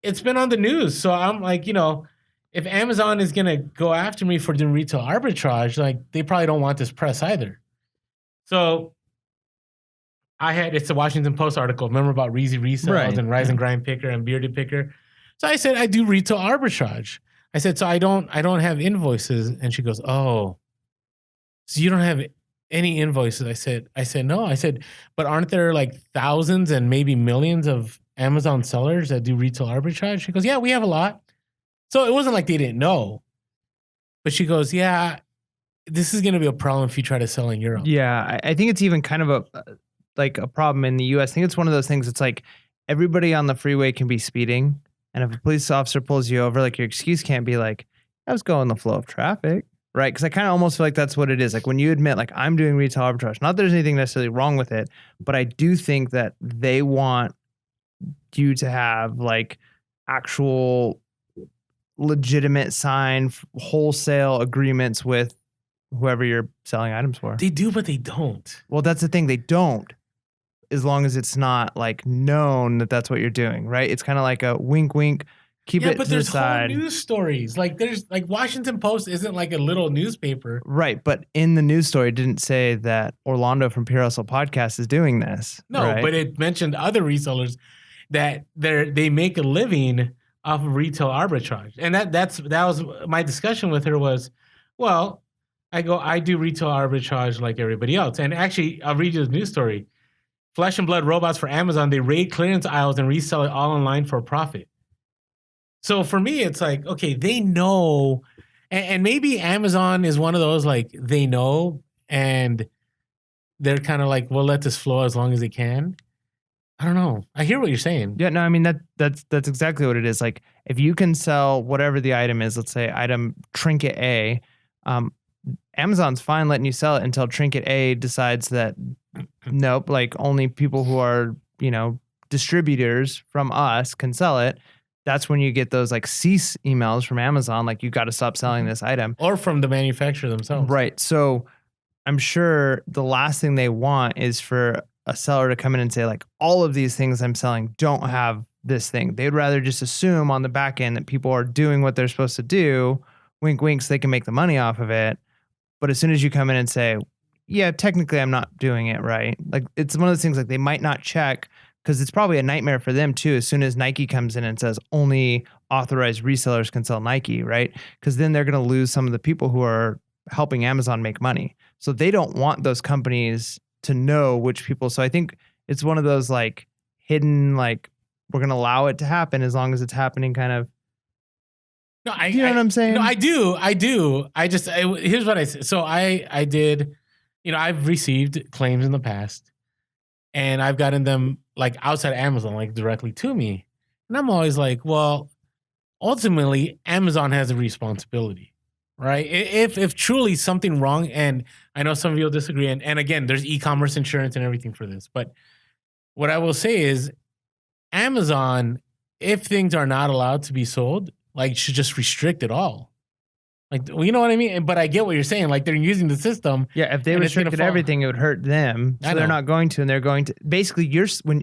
it's been on the news. So I'm like, if Amazon is gonna go after me for doing retail arbitrage, like they probably don't want this press either. So it's a Washington Post article. Remember about Reezy Resells and Rise and Grind Picker and Bearded Picker. So I said I do retail arbitrage. I said, so I don't have invoices, and she goes, oh. So you don't have any invoices? I said, no. I said, but aren't there like thousands and maybe millions of Amazon sellers that do retail arbitrage? She goes, yeah, we have a lot. So it wasn't like they didn't know. But she goes, yeah, this is going to be a problem if you try to sell in Europe. Yeah, I think it's even kind of a problem in the US. I think it's one of those things. It's like everybody on the freeway can be speeding. And if a police officer pulls you over, like your excuse can't be like, I was going the flow of traffic. Right, because I kind of almost feel like that's what it is. Like when you admit, like I'm doing retail arbitrage, not that there's anything necessarily wrong with it, but I do think that they want you to have like actual legitimate signed wholesale agreements with whoever you're selling items for. They do, but they don't. Well, that's the thing. They don't, as long as it's not like known that that's what you're doing, right? It's kind of like a wink, wink. Keep it but to the side. Whole news stories. Like there's like Washington Post isn't like a little newspaper. Right. But in the news story, it didn't say that Orlando from Pure Hustle Podcast is doing this. No, right? But it mentioned other resellers that they make a living off of retail arbitrage. And that was my discussion with her was, well, I do retail arbitrage like everybody else. And actually, I'll read you the news story. Flesh and Blood robots for Amazon, they raid clearance aisles and resell it all online for a profit. So for me, it's like, okay, they know, and maybe Amazon is one of those, like, they know, and they're kind of like, we'll let this flow as long as they can. I don't know. I hear what you're saying. Yeah, no, I mean, that's exactly what it is. Like, if you can sell whatever the item is, let's say item trinket A, Amazon's fine letting you sell it until trinket A decides that, nope, like only people who are, distributors from us can sell it. That's when you get those like cease emails from Amazon, like you got to stop selling this item. Or from the manufacturer themselves. Right. So I'm sure the last thing they want is for a seller to come in and say like, all of these things I'm selling don't have this thing. They'd rather just assume on the back end that people are doing what they're supposed to do, wink, wink, so they can make the money off of it. But as soon as you come in and say, yeah, technically I'm not doing it right. Like it's one of those things like they might not check, because it's probably a nightmare for them too. As soon as Nike comes in and says only authorized resellers can sell Nike, right? Because then they're going to lose some of the people who are helping Amazon make money. So they don't want those companies to know which people. So I think it's one of those like hidden, like we're going to allow it to happen as long as it's happening kind of. No, you know what I'm saying? No, I do. Here's what I said. So I did, I've received claims in the past, and I've gotten them like outside Amazon, like directly to me. And I'm always like, well, ultimately Amazon has a responsibility, right? If truly something wrong, and I know some of you will disagree, and again, there's e-commerce insurance and everything for this, but what I will say is Amazon, if things are not allowed to be sold, like should just restrict it all. Like, you know what I mean? But I get what you're saying. Like they're using the system. Yeah, if they restricted everything, it would hurt them. So they're not going to, and they're going to. Basically,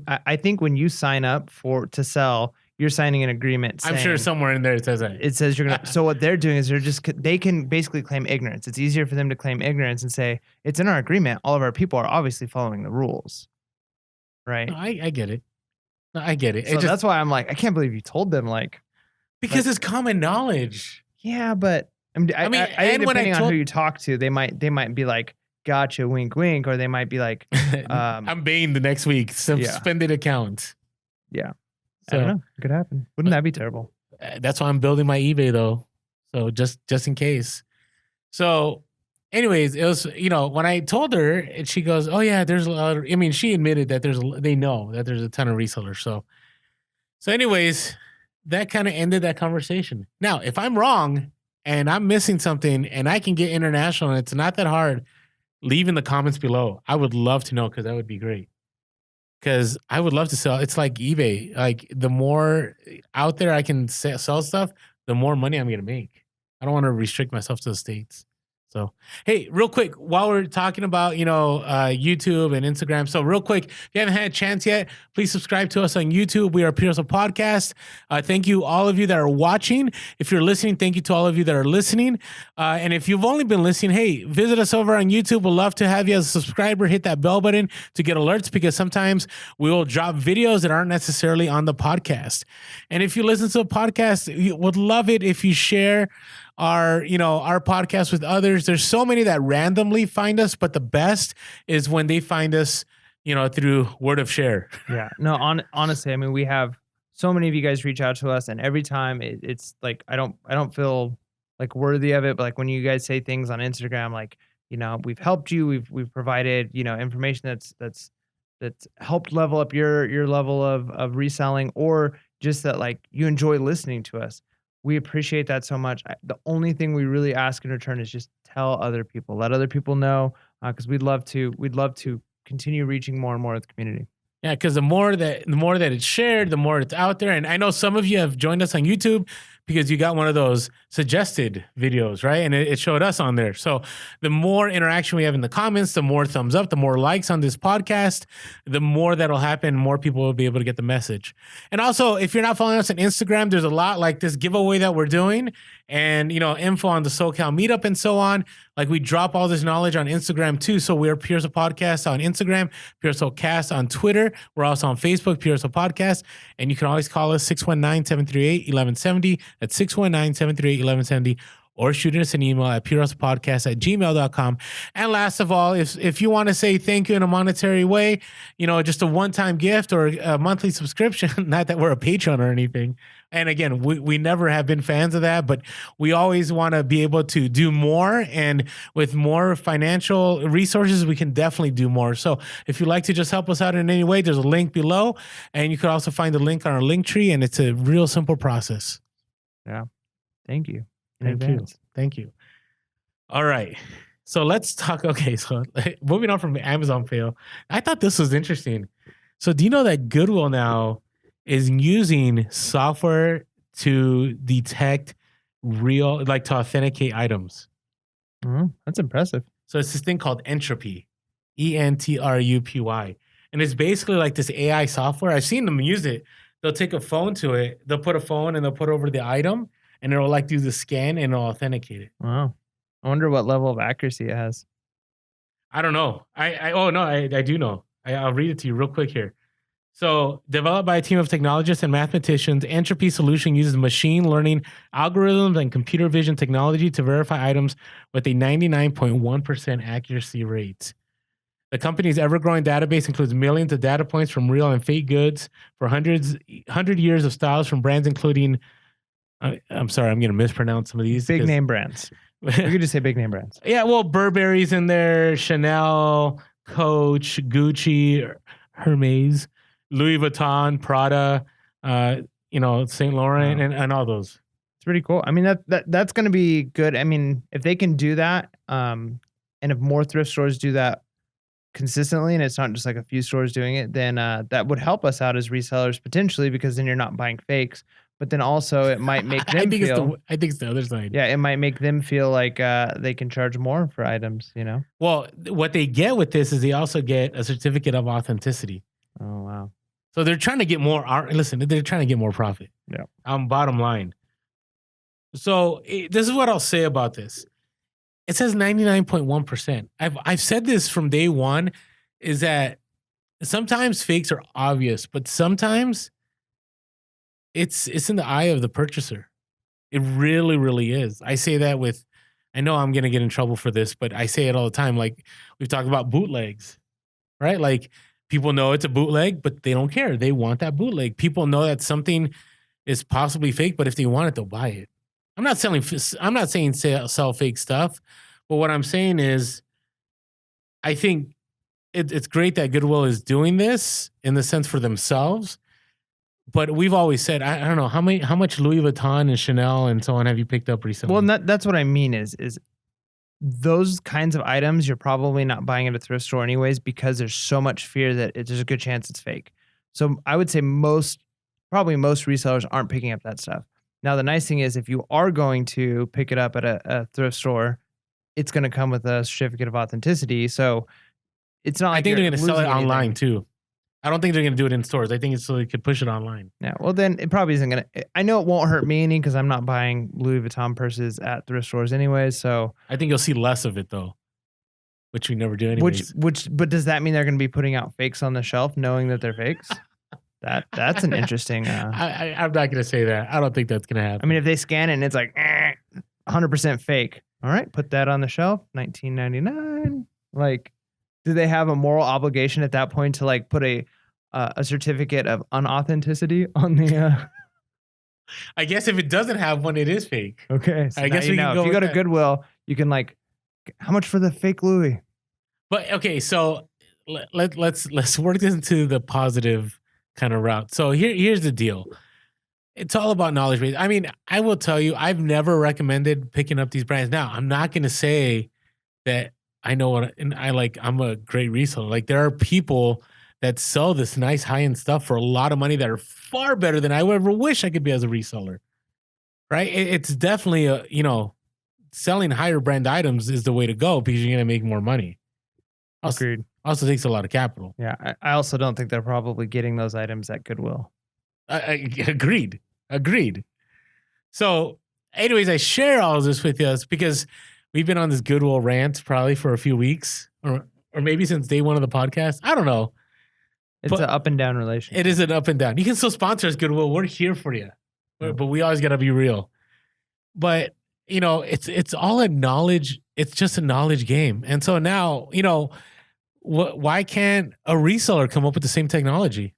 I think when you sign up to sell, you're signing an agreement. I'm sure somewhere in there it says that. It says you're gonna. So what they're doing is they can basically claim ignorance. It's easier for them to claim ignorance and say it's in our agreement. All of our people are obviously following the rules, right? No, I get it. No, I get it. So that's why I'm like, I can't believe you told them because it's common knowledge. Yeah, but. I mean, depending on who you talk to, they might be like, gotcha, wink, wink, or they might be like, I'm banned the next week, suspended account. Yeah. So, I don't know. It could happen. Wouldn't that be terrible? That's why I'm building my eBay though. So just in case. So anyways, it was, when I told her, and she goes, "Oh yeah, there's a lot of," I mean, she admitted that they know that there's a ton of resellers. So anyways, that kind of ended that conversation. Now, if I'm wrong and I'm missing something and I can get international and it's not that hard, leave in the comments below. I would love to know, because that would be great. Because I would love to sell. It's like eBay. Like, the more out there I can sell stuff, the more money I'm going to make. I don't want to restrict myself to the States. So, hey, real quick, while we're talking about, YouTube and Instagram. So real quick, if you haven't had a chance yet, please subscribe to us on YouTube. We are Pure Hustle Podcast. Thank you, all of you that are watching. If you're listening, thank you to all of you that are listening. And if you've only been listening, hey, visit us over on YouTube. We'd love to have you as a subscriber. Hit that bell button to get alerts, because sometimes we will drop videos that aren't necessarily on the podcast. And if you listen to a podcast, we would love it if you share our podcast with others. There's so many that randomly find us, but the best is when they find us, through word of share. Yeah. No, honestly, I mean, we have so many of you guys reach out to us, and every time it's like, I don't feel like worthy of it, but like when you guys say things on Instagram, like, we've helped you, we've provided, information that's helped level up your level of reselling, or just that like you enjoy listening to us. We appreciate that so much. The only thing we really ask in return is just tell other people, let other people know, because we'd love to continue reaching more and more of the community. Yeah, because the more that it's shared, the more it's out there. And I know some of you have joined us on YouTube because you got one of those suggested videos, right? And it showed us on there. So the more interaction we have in the comments, the more thumbs up, the more likes on this podcast, the more that'll happen, more people will be able to get the message. And also, if you're not following us on Instagram, there's a lot like this giveaway that we're doing, and info on the SoCal meetup and so on. Like, we drop all this knowledge on Instagram too. So we're Pure Hustle Podcast on Instagram, Pure Hustle Cast on Twitter. We're also on Facebook, Pure Hustle Podcast. And you can always call us 619-738-1170. That's 619-738-1170. Or shoot us an email at purehustlepodcast@gmail.com. And last of all, if you want to say thank you in a monetary way, just a one-time gift or a monthly subscription, not that we're a patron or anything. And again, we never have been fans of that, but we always want to be able to do more. And with more financial resources, we can definitely do more. So if you'd like to just help us out in any way, there's a link below. And you can also find the link on our link tree. And it's a real simple process. Yeah. Thank you. Thank you. All right. So let's talk. Okay. So moving on from the Amazon fail, I thought this was interesting. So do you know that Goodwill now is using software to detect to authenticate items? That's impressive. So it's this thing called Entropy, ENTRUPY. And it's basically like this AI software. I've seen them use it. They'll take a phone to it. They'll put a phone and they'll put over the item, and it'll do the scan and it'll authenticate it. Wow. I wonder what level of accuracy it has. I don't know. I do know. I'll read it to you real quick here. So, developed by a team of technologists and mathematicians, Entropy solution uses machine learning algorithms and computer vision technology to verify items with a 99.1% accuracy rate. The company's ever-growing database includes millions of data points from real and fake goods for 100 years of styles from brands including, I'm sorry, I'm going to mispronounce some of these. Big name brands. You could just say big name brands. Yeah, well, Burberry's in there, Chanel, Coach, Gucci, Hermes, Louis Vuitton, Prada, Saint Laurent, and all those. It's pretty cool. I mean, that's going to be good. I mean, if they can do that, and if more thrift stores do that consistently, and it's not just like a few stores doing it, then that would help us out as resellers potentially, because then you're not buying fakes. But then also it might make them feel. I think it's the other side. Yeah, it might make them feel like they can charge more for items. Well, what they get with this is they also get a certificate of authenticity. Oh wow. So they're trying to get more. Listen, they're trying to get more profit. Yeah. Bottom line. So this is what I'll say about this. It says 99.1%. I've said this from day one, is that sometimes fakes are obvious, but sometimes it's in the eye of the purchaser. It really, really is. I say that I know I'm going to get in trouble for this, but I say it all the time. Like, we've talked about bootlegs, right? Like, people know it's a bootleg, but they don't care. They want that bootleg. People know that something is possibly fake, but if they want it, they'll buy it. I'm not saying sell fake stuff, But what I'm saying is, I think it's great that Goodwill is doing this in the sense for themselves. But we've always said, I don't know how much Louis Vuitton and Chanel and so on have you picked up recently? Well, that's what I mean is those kinds of items you're probably not buying at a thrift store anyways because there's so much fear that there's a good chance it's fake. So I would say probably most resellers aren't picking up that stuff. Now the nice thing is if you are going to pick it up at a thrift store, it's going to come with a certificate of authenticity. So it's not like I think they're you're going to sell it losing anything. online too. I don't think they're going to do it in stores. I think it's so they could push it online. Yeah, well then it probably isn't going to. I know it won't hurt me any because I'm not buying Louis Vuitton purses at thrift stores anyways. So I think you'll see less of it though, which we never do anyways. But does that mean they're going to be putting out fakes on the shelf, knowing that they're fakes? That's an interesting. I'm not going to say that. I don't think that's going to happen. I mean, if they scan it and it's like 100% fake, all right, put that on the shelf, $19.99. Like, do they have a moral obligation at that point to like put a certificate of unauthenticity on the? I guess if it doesn't have one, it is fake. Okay, so I guess we can go. If you go to Goodwill, you can like, how much for the fake Louis? But okay, so let's work this into the positive kind of route. So here's the deal. It's all about knowledge base. I mean, I will tell you, I've never recommended picking up these brands. Now, I'm not going to say that I know what, and I'm a great reseller. Like there are people that sell this nice high-end stuff for a lot of money that are far better than I would ever wish I could be as a reseller. Right? It's definitely selling higher brand items is the way to go because you're going to make more money. Agreed. Also takes a lot of capital. Yeah, I also don't think they're probably getting those items at Goodwill. Agreed. So, anyways, I share all of this with us because we've been on this Goodwill rant probably for a few weeks, or maybe since day one of the podcast. I don't know. It's an up and down relationship. It is an up and down. You can still sponsor us, Goodwill. We're here for you, but we always got to be real. But it's all a knowledge. It's just a knowledge game, and so now why can't a reseller come up with the same technology?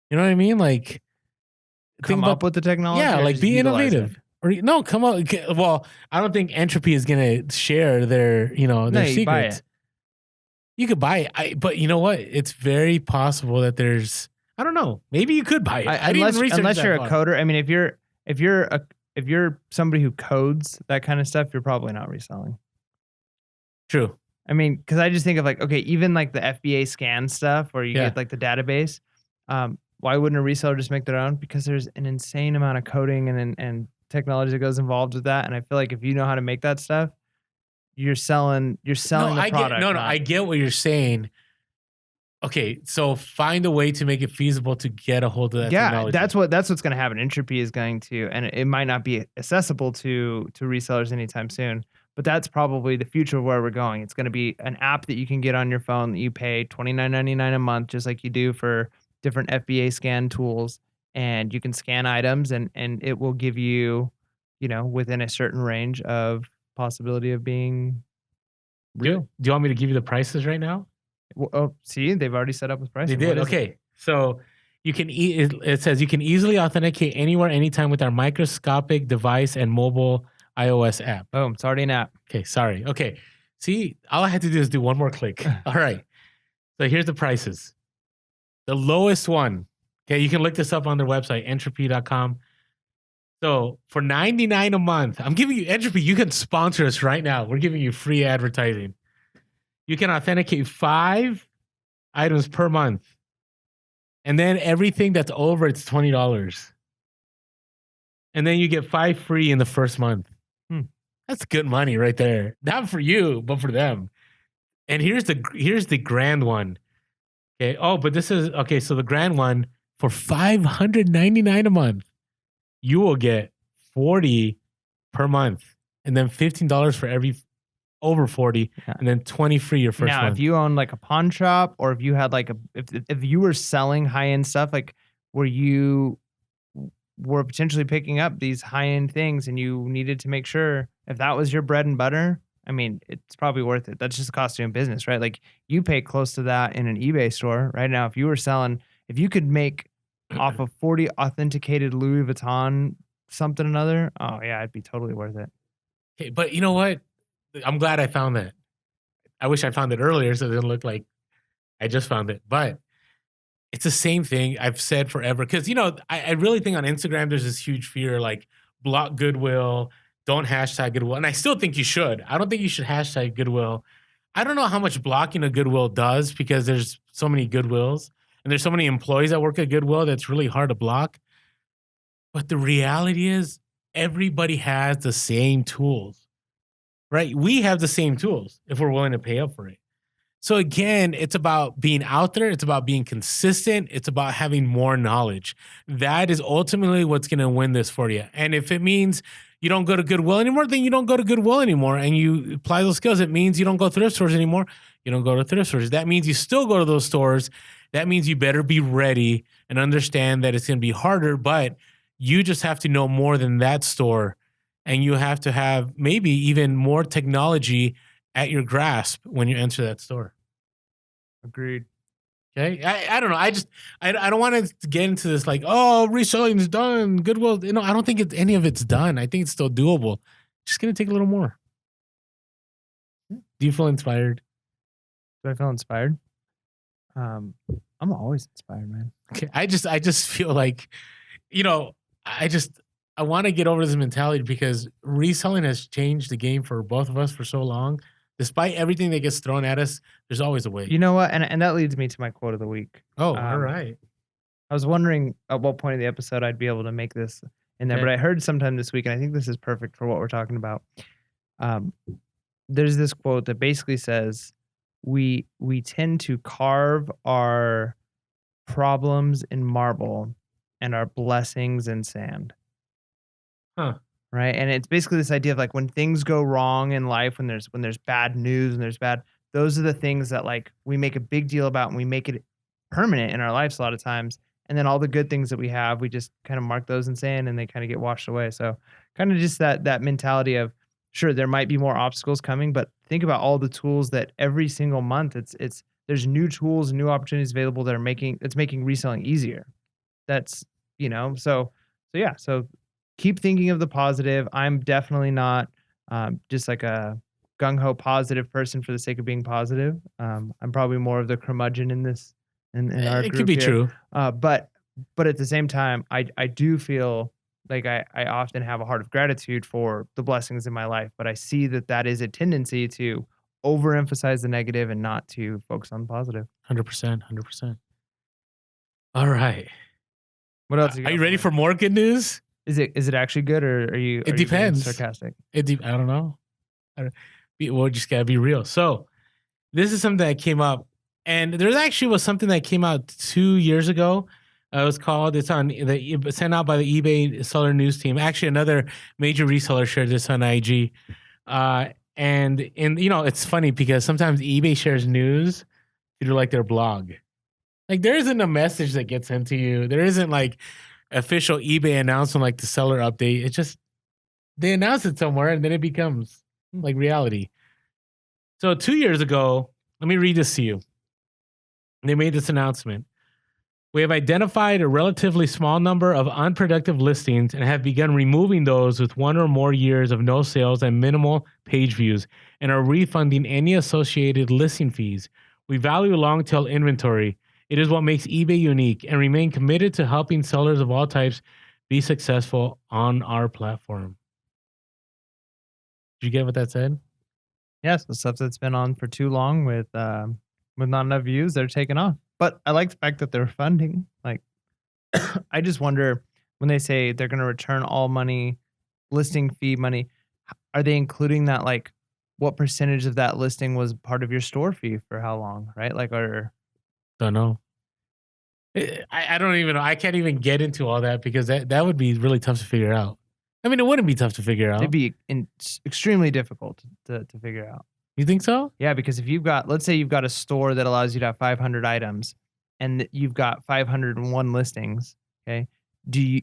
You know what I mean? Like, come up with the technology? Yeah, like be innovative. Or no, come on. Well, I don't think Entropy is going to share their secrets. Buy it. You could buy it. But you know what? It's very possible that there's, I don't know. Maybe you could buy it. Unless you're a coder. I mean, if you're somebody who codes that kind of stuff, you're probably not reselling. True. I mean, because I just think of like, okay, even like the FBA scan stuff where you get like the database. Why wouldn't a reseller just make their own? Because there's an insane amount of coding and technology that goes involved with that. And I feel like if you know how to make that stuff, you're selling the product. I get what you're saying. Okay, so find a way to make it feasible to get a hold of that technology. That's what's going to happen. Entropy is going to, and it might not be accessible to resellers anytime soon, but that's probably the future of where we're going. It's going to be an app that you can get on your phone that you pay $29.99 a month, just like you do for different FBA scan tools, and you can scan items and it will give you, within a certain range of possibility of being real. Do you want me to give you the prices right now? Oh, see, they've already set up with prices. They did. Okay. So you can, it says you can easily authenticate anywhere, anytime with our microscopic device and mobile iOS app. Boom. It's already an app. Okay. Sorry. Okay. See, all I had to do is do one more click. All right. So here's the prices. The lowest one, okay, you can look this up on their website, entropy.com. So for $99 a month, I'm giving you Entropy. You can sponsor us right now. We're giving you free advertising. You can authenticate 5 items per month. And then everything that's over, it's $20. And then you get 5 free in the first month. That's good money right there. Not for you, but for them. And here's the grand one. Okay. Oh, but this is okay. So the grand one for $599 a month, you will get 40 per month, and then $15 for every over 40, and then 20 free your first month. Now, if you own like a pawn shop, or if you had like if you were selling high end stuff, like where you were potentially picking up these high end things, and you needed to make sure if that was your bread and butter. I mean, it's probably worth it. That's just the cost of doing business, right? Like you pay close to that in an eBay store right now. If you could make off of 40 authenticated Louis Vuitton something or another, oh yeah, it'd be totally worth it. Okay, but you know what? I'm glad I found that. I wish I found it earlier so it didn't look like I just found it. But it's the same thing I've said forever. Because, I really think on Instagram there's this huge fear like block Goodwill, don't hashtag Goodwill. And I still think you should. I don't think you should hashtag Goodwill. I don't know how much blocking a Goodwill does because there's so many Goodwills and there's so many employees that work at Goodwill that's really hard to block. But the reality is everybody has the same tools, right? We have the same tools if we're willing to pay up for it. So again, it's about being out there. It's about being consistent. It's about having more knowledge. That is ultimately what's going to win this for you. And if it means you don't go to Goodwill anymore, then you don't go to Goodwill anymore. And you apply those skills. It means you don't go to thrift stores anymore. You don't go to thrift stores. That means you still go to those stores. That means you better be ready and understand that it's going to be harder, but you just have to know more than that store. And you have to have maybe even more technology at your grasp when you enter that store. Agreed. Okay. I don't know. I don't want to get into this like, oh, reselling is done. Goodwill. I don't think any of it's done. I think it's still doable. Just going to take a little more. Do you feel inspired? Do I feel inspired? I'm always inspired, man. Okay. I just feel like, I want to get over this mentality because reselling has changed the game for both of us for so long. Despite everything that gets thrown at us, there's always a way. You know what? And that leads me to my quote of the week. Oh, all right. I was wondering at what point in the episode I'd be able to make this in there, but I heard sometime this week, and I think this is perfect for what we're talking about. There's this quote that basically says, we tend to carve our problems in marble and our blessings in sand. Huh. Right. And it's basically this idea of like when things go wrong in life, when there's bad news and there's those are the things that like we make a big deal about and we make it permanent in our lives a lot of times. And then all the good things that we have, we just kind of mark those in sand and they kind of get washed away. So kind of just that mentality of sure, there might be more obstacles coming, but think about all the tools that every single month there's new tools and new opportunities available that are making reselling easier. That's, so yeah. So keep thinking of the positive. I'm definitely not just like a gung-ho positive person for the sake of being positive. I'm probably more of the curmudgeon in this, in our group. It could be true. But at the same time, I do feel like I often have a heart of gratitude for the blessings in my life, but I see that is a tendency to overemphasize the negative and not to focus on the positive. 100%. All right. What else? Are you ready for more good news? Is it actually good, or are you? It depends. Sarcastic. I don't know. We'll just gotta be real. So this is something that came up, and there actually was something that came out 2 years ago. It's sent out by the eBay seller news team. Actually, another major reseller shared this on IG. And it's funny because sometimes eBay shares news through like their blog. Like there isn't a message that gets sent to you. There isn't like official eBay announcement like the seller update. It's just they announce it somewhere and then it becomes like reality. So 2 years ago, let me read this to you. They made this announcement. We have identified a relatively small number of unproductive listings and have begun removing those with 1 or more years of no sales and minimal page views and are refunding any associated listing fees. We value long tail inventory. It is what makes eBay unique and remain committed to helping sellers of all types be successful on our platform. Did you get what that said? Yes, the stuff that's been on for too long with not enough views, they're taking off. But I like the fact that they're funding. Like, I just wonder when they say they're going to return all money, listing fee money, are they including that? Like, what percentage of that listing was part of your store fee for how long? Right? Like, don't know. I don't even know. I can't even get into all that because that would be really tough to figure out. I mean, it wouldn't be tough to figure out. It'd be extremely difficult to figure out. You think so? Yeah, because if let's say you've got a store that allows you to have 500 items and you've got 501 listings, okay?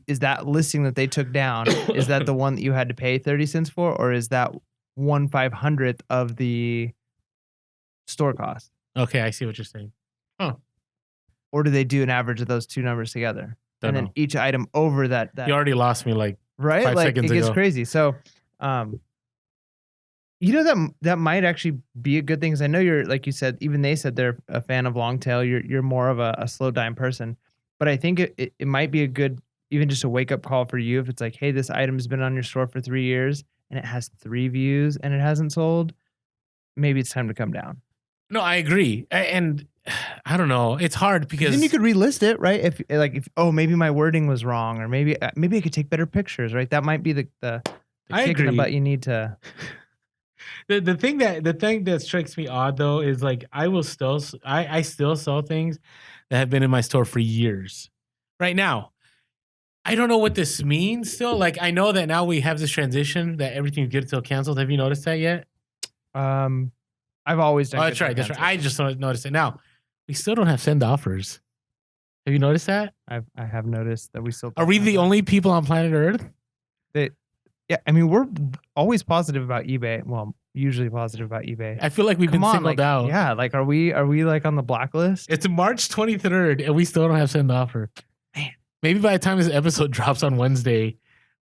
Is that listing that they took down, is that the one that you had to pay 30 cents for, or is that 1/500th of the store cost? Okay, I see what you're saying. Huh. Or do they do an average of those two numbers together? Don't know. Then each item over that. You already lost me like right? 5 like seconds it gets ago. crazy. So, that might actually be a good thing, because I know you're, like you said, even they said they're a fan of long tail. You're more of a slow dime person, but I think it might be a good, even just a wake up call for you if it's like, hey, this item's been on your store for 3 years and it has 3 views and it hasn't sold. Maybe it's time to come down. No, I agree, and I don't know. It's hard because then you could relist it, right? If maybe my wording was wrong, or maybe I could take better pictures, right? That might be the I kick in the agree. butt you need to. The thing that strikes me odd though is like I still sell things that have been in my store for years. Right now, I don't know what this means still. Like I know that now we have this transition that everything's good till canceled. Have you noticed that yet? I've always done. Oh, that's right. That's right. I just noticed it now. We still don't have send offers. Have you noticed that? I have noticed that we still. Are we the only people on planet Earth? Yeah, I mean, we're always positive about eBay. Well, usually positive about eBay. I feel like we've been singled out. Yeah, like are we like on the blacklist? It's March 23rd and we still don't have send offer. Man, maybe by the time this episode drops on Wednesday,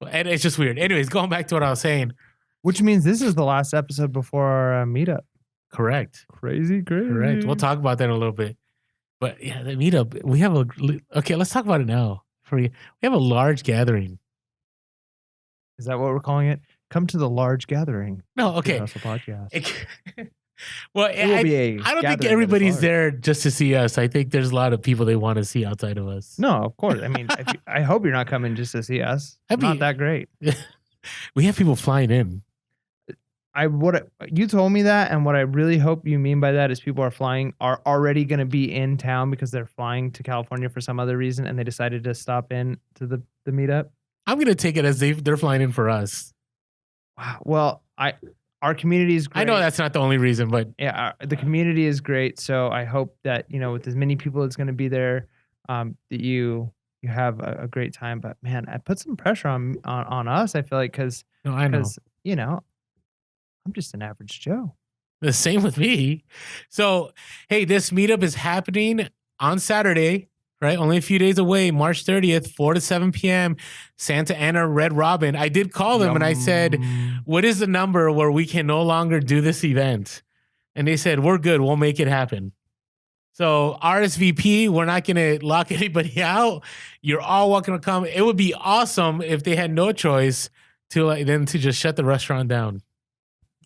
and it's just weird. Anyways, going back to what I was saying, which means this is the last episode before our meetup. Correct. Crazy. Correct. We'll talk about that in a little bit. But yeah, the meetup, we have okay, let's talk about it now. We have a large gathering. Is that what we're calling it? Come to the large gathering. No, okay. Podcast. Well, I don't think everybody's there just to see us. I think there's a lot of people they want to see outside of us. No, of course. I mean, I hope you're not coming just to see us. Not that great. We have people flying in. You told me that, and what I really hope you mean by that is people are already going to be in town because they're flying to California for some other reason, and they decided to stop in to the meetup. I'm going to take it as they're flying in for us. Wow. Well, our community is great. I know that's not the only reason, but yeah, the community is great. So I hope that, with as many people that's going to be there, that you have a great time. But man, I put some pressure on us. I feel like because I'm just an average Joe. The same with me. So, hey, this meetup is happening on Saturday, right? Only a few days away, March 30th, 4 to 7 p.m., Santa Ana Red Robin. I did call them and I said, what is the number where we can no longer do this event? And they said, we're good. We'll make it happen. So RSVP, we're not going to lock anybody out. You're all welcome to come. It would be awesome if they had no choice to just shut the restaurant down.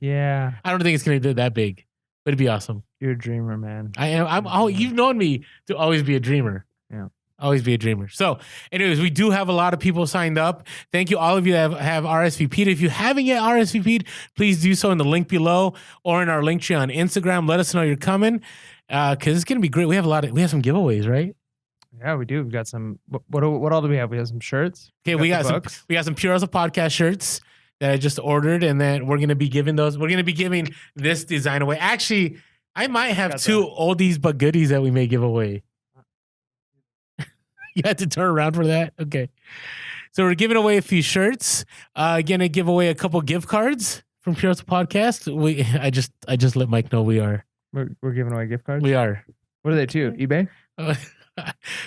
Yeah. I don't think it's going to be that big, but it'd be awesome. You're a dreamer, man. I am. You've known me to always be a dreamer. Yeah. Always be a dreamer. So anyways, we do have a lot of people signed up. Thank you all of you that have RSVP'd. If you haven't yet RSVP'd, please do so in the link below or in our link tree on Instagram. Let us know you're coming because it's going to be great. We have some giveaways, right? Yeah, we do. We've got some. What all do we have? We have some shirts. Okay, we got some Pure Hustle podcast shirts that I just ordered, and then we're going to be giving those. We're going to be giving this design away. Actually, I might have two oldies but goodies that we may give away. You had to turn around for that? Okay. So we're giving away a few shirts. Going to give away a couple gift cards from Pure Hustle Podcast. I just let Mike know we are. We're giving away gift cards? We are. What are they too? eBay?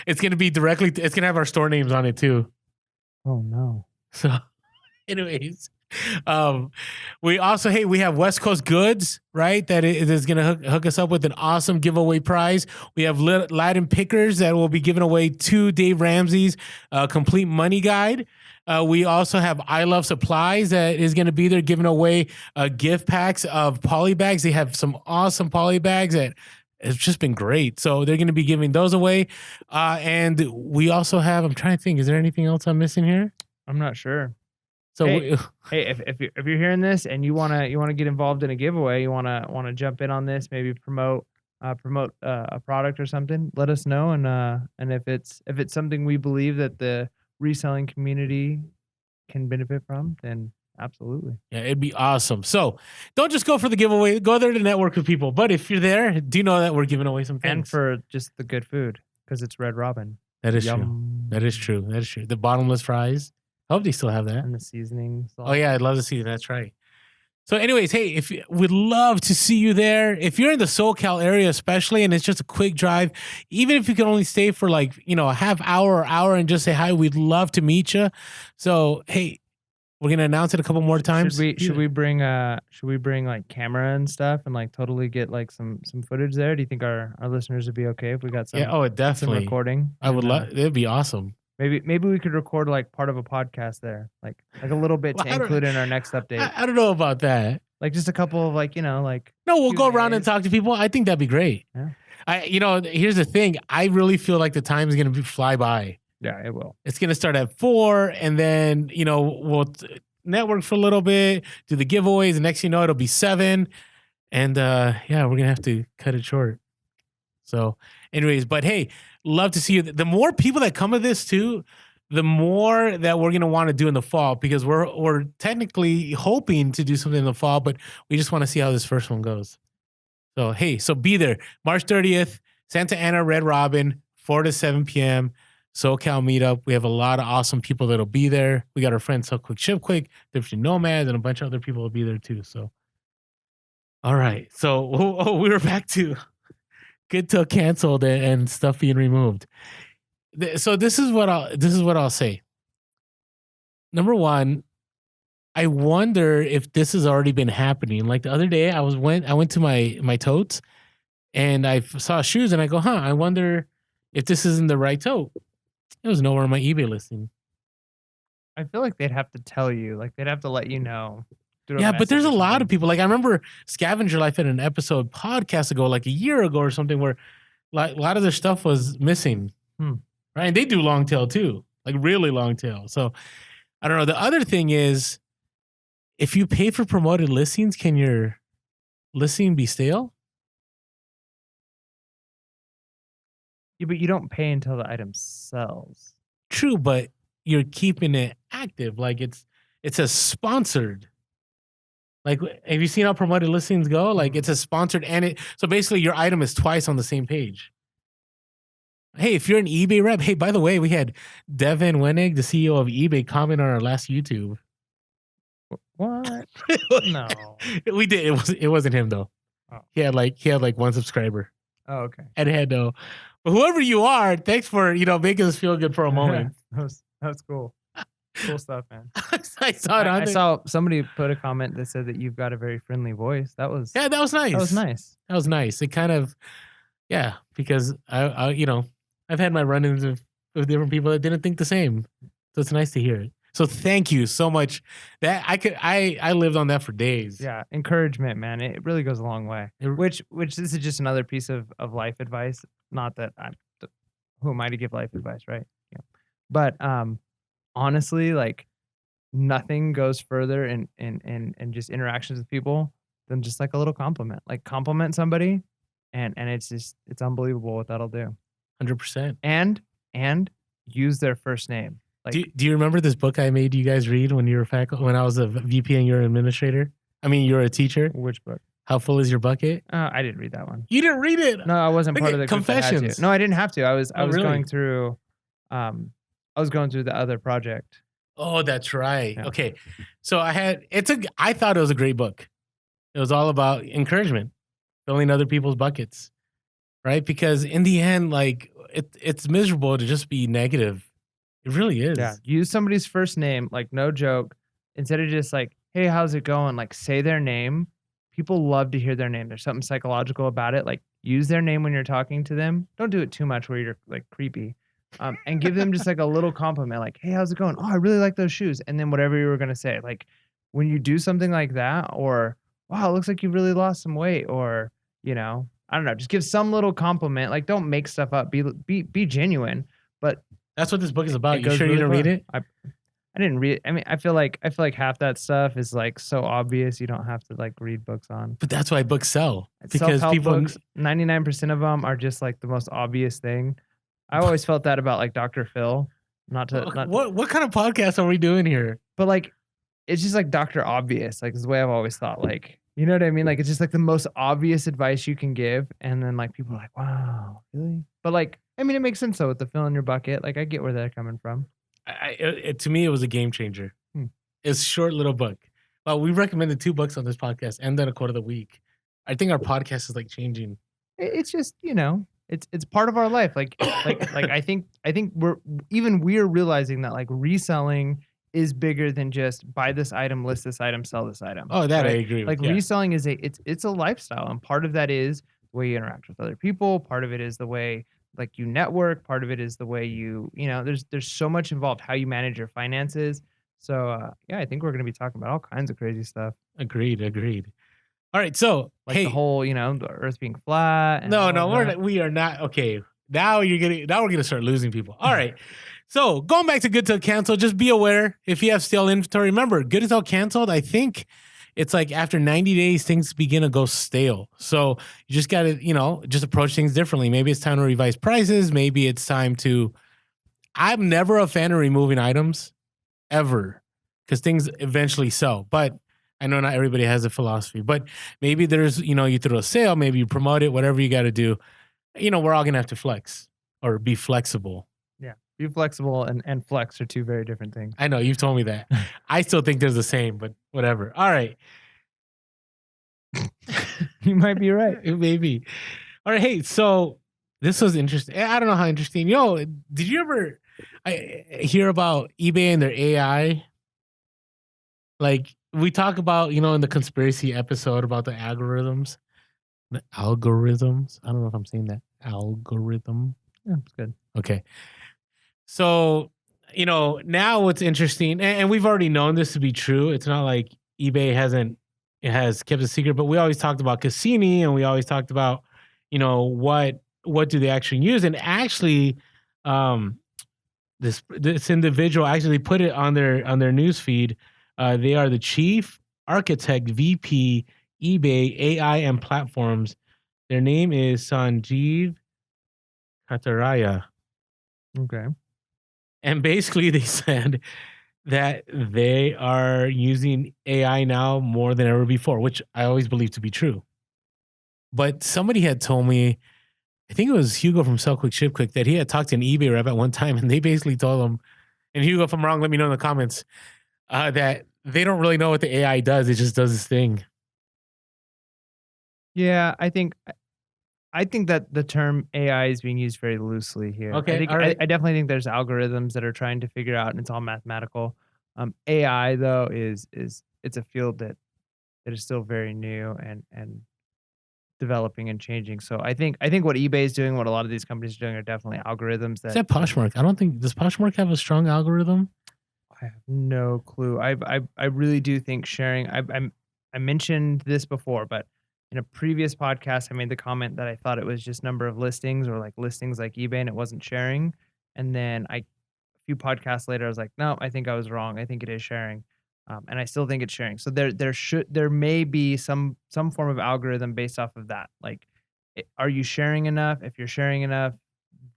It's going to be directly. It's going to have our store names on it too. Oh, no. So anyways. We also, we have West Coast Goods, right? That is going to hook us up with an awesome giveaway prize. We have Latin Pickers that will be giving away 2 Dave Ramsey's complete money guide. We also have I Love Supplies that is going to be there giving away gift packs of poly bags. They have some awesome poly bags that it's just been great. So they're going to be giving those away. And we also have, I'm trying to think, is there anything else I'm missing here? I'm not sure. So hey, if you're hearing this and you wanna get involved in a giveaway, you wanna jump in on this, maybe promote a product or something, let us know. And if it's something we believe that the reselling community can benefit from, then absolutely. Yeah, it'd be awesome. So don't just go for the giveaway. Go there to network with people. But if you're there, do know that we're giving away some things. And for just the good food, because it's Red Robin. That is true. That is true. The bottomless fries. I hope they still have that. And the seasoning. Oh, yeah. I'd love to see that. That's right. So anyways, hey, we'd love to see you there. If you're in the SoCal area, especially, and it's just a quick drive, even if you can only stay for a half hour or hour and just say hi, we'd love to meet you. So, hey, We're gonna announce it a couple more times. Should we bring like camera and stuff and like totally get like some footage there? Do you think our listeners would be okay if we got some? Yeah. Oh, definitely. Some recording. I would love. It'd be awesome. Maybe we could record like part of a podcast there, like a little bit to include in our next update. I don't know about that. Like just a couple of like like. No, we'll go around and talk to people. I think that'd be great. Yeah. Here's the thing. I really feel like the time is gonna fly by. Yeah, it will. It's gonna start at 4, and then we'll network for a little bit, do the giveaways, and next thing you know, it'll be 7, and we're gonna have to cut it short. So, anyways, but hey, love to see you. The more people that come to this too, the more that we're gonna want to do in the fall, because we're technically hoping to do something in the fall, but we just want to see how this first one goes. So hey, be there March 30th, Santa Ana Red Robin, 4 to 7 p.m. SoCal meetup. We have a lot of awesome people that'll be there. We got our friends Sell Quick Ship Quick, Different Nomads, and a bunch of other people will be there too. So, all right. So we were back to good till canceled and stuff being removed. So this is what I'll say. Number one, I wonder if this has already been happening. Like the other day, I went to my totes, and I saw shoes, and I go, I wonder if this isn't the right tote. It was nowhere on my eBay listing. I feel like they'd have to tell you, like they'd have to let you know. Yeah, but there's a lot of people. Like I remember Scavenger Life had an episode podcast ago, like a year ago or something, where a lot of their stuff was missing. Right, and they do long tail too, like really long tail. So I don't know. The other thing is, if you pay for promoted listings, can your listing be stale? Yeah, but you don't pay until the item sells. True, but you're keeping it active. Like it's a sponsored. Like, have you seen how promoted listings go? Like it's a sponsored, and so basically your item is twice on the same page. Hey, if you're an eBay rep, hey, by the way, we had Devin Wenig, the CEO of eBay, comment on our last YouTube. What? No, we did. It wasn't him though. Oh. He had like 1 subscriber. Oh, okay. And had no. But whoever you are, thanks for making us feel good for a moment. that was cool. Cool stuff, man. I saw it. I saw somebody put a comment that said that you've got a very friendly voice. That was that was nice. That was nice. It kind of because I I've had my run-ins with different people that didn't think the same. So it's nice to hear it. So thank you so much. That I lived on that for days. Yeah, encouragement, man. It really goes a long way. Which this is just another piece of life advice. Not that who am I to give life advice, right? Yeah. But honestly, like nothing goes further in just interactions with people than just like a little compliment. Like compliment somebody, and it's unbelievable what that'll do. 100%. And use their first name. Like, do you remember this book I made you guys read when you were when I was a VP and you're an administrator? I mean, you're a teacher. Which book? How Full Is Your Bucket? I didn't read that one. You didn't read it? No, I wasn't part of the Confessions. No, I didn't have to. I was really? going through the other project. Oh, that's right. Yeah. Okay. So I thought it was a great book. It was all about encouragement, filling other people's buckets. Right? Because in the end, like it's miserable to just be negative. It really is. Yeah. Use somebody's first name, like no joke. Instead of just like, hey, how's it going? Like say their name. People love to hear their name. There's something psychological about it. Like use their name when you're talking to them. Don't do it too much where you're like creepy. And give them just like a little compliment, like, hey, how's it going? Oh, I really like those shoes. And then whatever you were gonna say. Like when you do something like that, or wow, it looks like you really lost some weight, or I don't know, just give some little compliment. Like don't make stuff up. Be genuine. But that's what this book is about. You sure you didn't read it? I didn't read it. I mean, I feel like half that stuff is like so obvious. You don't have to like read books on. But that's why books sell. Because people, books, 99% of them are just like the most obvious thing. I always felt that about like Dr. Phil. What kind of podcast are we doing here? But like, it's just like Dr. Obvious. Like, is the way I've always thought. Like, you know what I mean? Like, it's just like the most obvious advice you can give, and then like people are like, wow, really? But like, I mean, it makes sense though with the fill in your bucket. Like, I get where they're coming from. To me, it was a game changer. It's a short little book. Well, we recommended 2 books on this podcast, and then a quote of the week. I think our podcast is like changing. It's just it's part of our life. Like I think we're realizing that like reselling is bigger than just buy this item, list this item, sell this item. Oh, that I Right? agree Like with. Yeah. reselling is it's a lifestyle, and part of that is the way you interact with other people. Part of it is the way like you network. Part of it is the way there's so much involved, how you manage your finances. So yeah, I think we're gonna be talking about all kinds of crazy stuff, Agreed. All right. So, like the hey, whole the Earth being flat and no, all of no, that. we are not. Okay. Now we're gonna start losing people. All right. So going back to good till canceled, just be aware if you have stale inventory. Remember, good till canceled. I think it's like after 90 days, things begin to go stale. So you just gotta, just approach things differently. Maybe it's time to revise prices. Maybe it's time to. I'm never a fan of removing items ever because things eventually sell. But I know not everybody has a philosophy. But maybe there's, you throw a sale, maybe you promote it, whatever you got to do. We're all gonna have to flex or be flexible. Yeah. Be flexible and flex are two very different things. I know you've told me that. I still think they're the same, but whatever. All right. You might be right. Maybe. All right. Hey, so this was interesting. I don't know how interesting. Did you ever hear about eBay and their AI? Like we talk about, in the conspiracy episode about the algorithms. The algorithms. I don't know if I'm saying that. Algorithm. Yeah, it's good. Okay. So, now what's interesting, and we've already known this to be true. It's not like eBay has kept a secret, but we always talked about Cassini and we always talked about, what do they actually use? And actually, this individual actually put it on their news feed. They are the chief architect, VP, eBay, AI, and platforms. Their name is Sanjeev Kataraya. Okay. And basically, they said that they are using AI now more than ever before, which I always believe to be true. But somebody had told me, I think it was Hugo from Sell Quick Ship Quick, that he had talked to an eBay rep at one time, and they basically told him, and Hugo, if I'm wrong, let me know in the comments, that they don't really know what the AI does. It just does this thing. Yeah, I think that the term AI is being used very loosely here. Okay, All right. I definitely think there's algorithms that are trying to figure out, and it's all mathematical. AI though is it's a field that is still very new and developing and changing. So I think what eBay is doing, what a lot of these companies are doing, are definitely algorithms that. Is that Poshmark? I don't think, does Poshmark have a strong algorithm? I have no clue. I really do think sharing. I mentioned this before, but in a previous podcast, I made the comment that I thought it was just number of listings or like listings like eBay, and it wasn't sharing. And then a few podcasts later, I was like, no, I think I was wrong. I think it is sharing, and I still think it's sharing. So there may be some form of algorithm based off of that. Like, are you sharing enough? If you're sharing enough,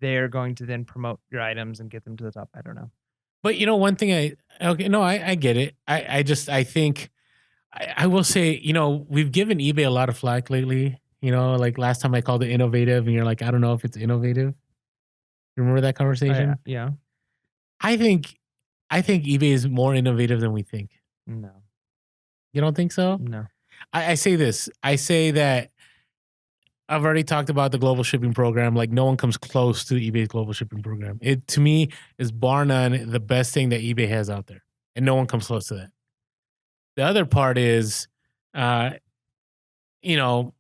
they're going to then promote your items and get them to the top. I don't know. But one thing I get it. I think I will say, we've given eBay a lot of flack lately. Like last time I called it innovative, and you're like, I don't know if it's innovative. You remember that conversation? Yeah. I think eBay is more innovative than we think. No. You don't think so? No. I say this. I say that I've already talked about the global shipping program. Like no one comes close to eBay's global shipping program. It to me is bar none the best thing that eBay has out there, and no one comes close to that. The other part is, you know,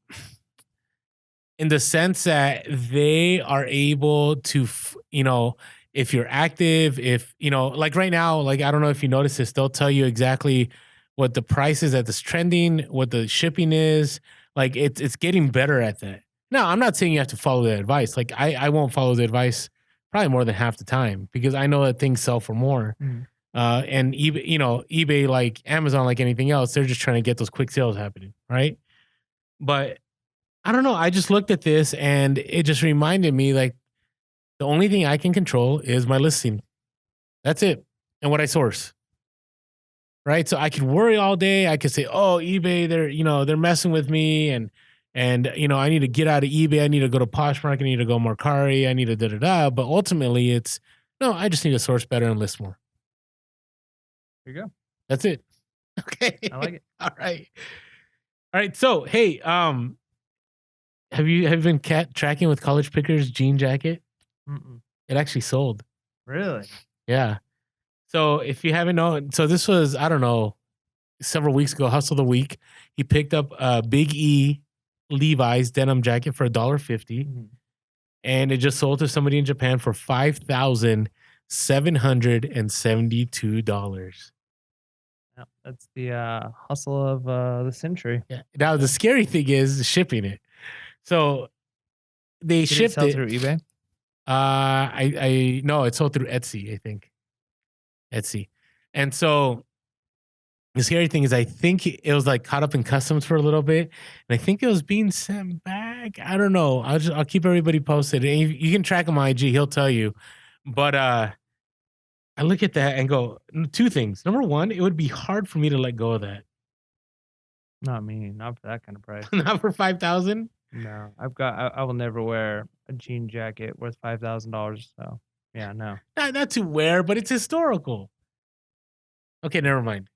in the sense that they are able to, if you're active, if, like right now, like, I don't know if you notice this, they'll tell you exactly what the price is at this trending, what the shipping is. Like it's getting better at that. Now, I'm not saying you have to follow the advice. Like I won't follow the advice probably more than half the time because I know that things sell for more. Mm. And eBay, eBay, like Amazon, like anything else, they're just trying to get those quick sales happening, right? But I don't know. I just looked at this and it just reminded me like the only thing I can control is my listing. That's it. And what I source. Right. So I could worry all day. I could say, oh, eBay, they're messing with me. And I need to get out of eBay. I need to go to Poshmark. I need to go Mercari. I need to da-da-da. But ultimately it's, no, I just need to source better and list more. There you go. That's it. Okay. I like it. All right. All right. So, hey, have you been tracking with College Pickers jean jacket? Mm-mm. It actually sold. Really? Yeah. So if you haven't known, so this was, I don't know, several weeks ago, Hustle of the Week. He picked up a Big E Levi's denim jacket for $1.50, and it just sold to somebody in Japan for $5,772. Yeah, that's the hustle of the century. Yeah. Now the scary thing is shipping it. So they Did it shipped sell it through eBay? I no, it sold through Etsy, I think. Etsy. And so the scary thing is I think it was like caught up in customs for a little bit. And I think it was being sent back. I don't know. I'll keep everybody posted. And you can track him on IG, he'll tell you. But I look at that and go, two things. Number one, it would be hard for me to let go of that. Not me, not for that kind of price. Not for 5,000. No, I will never wear a jean jacket worth $5,000. So yeah, no. Not to wear, but it's historical. Okay, never mind.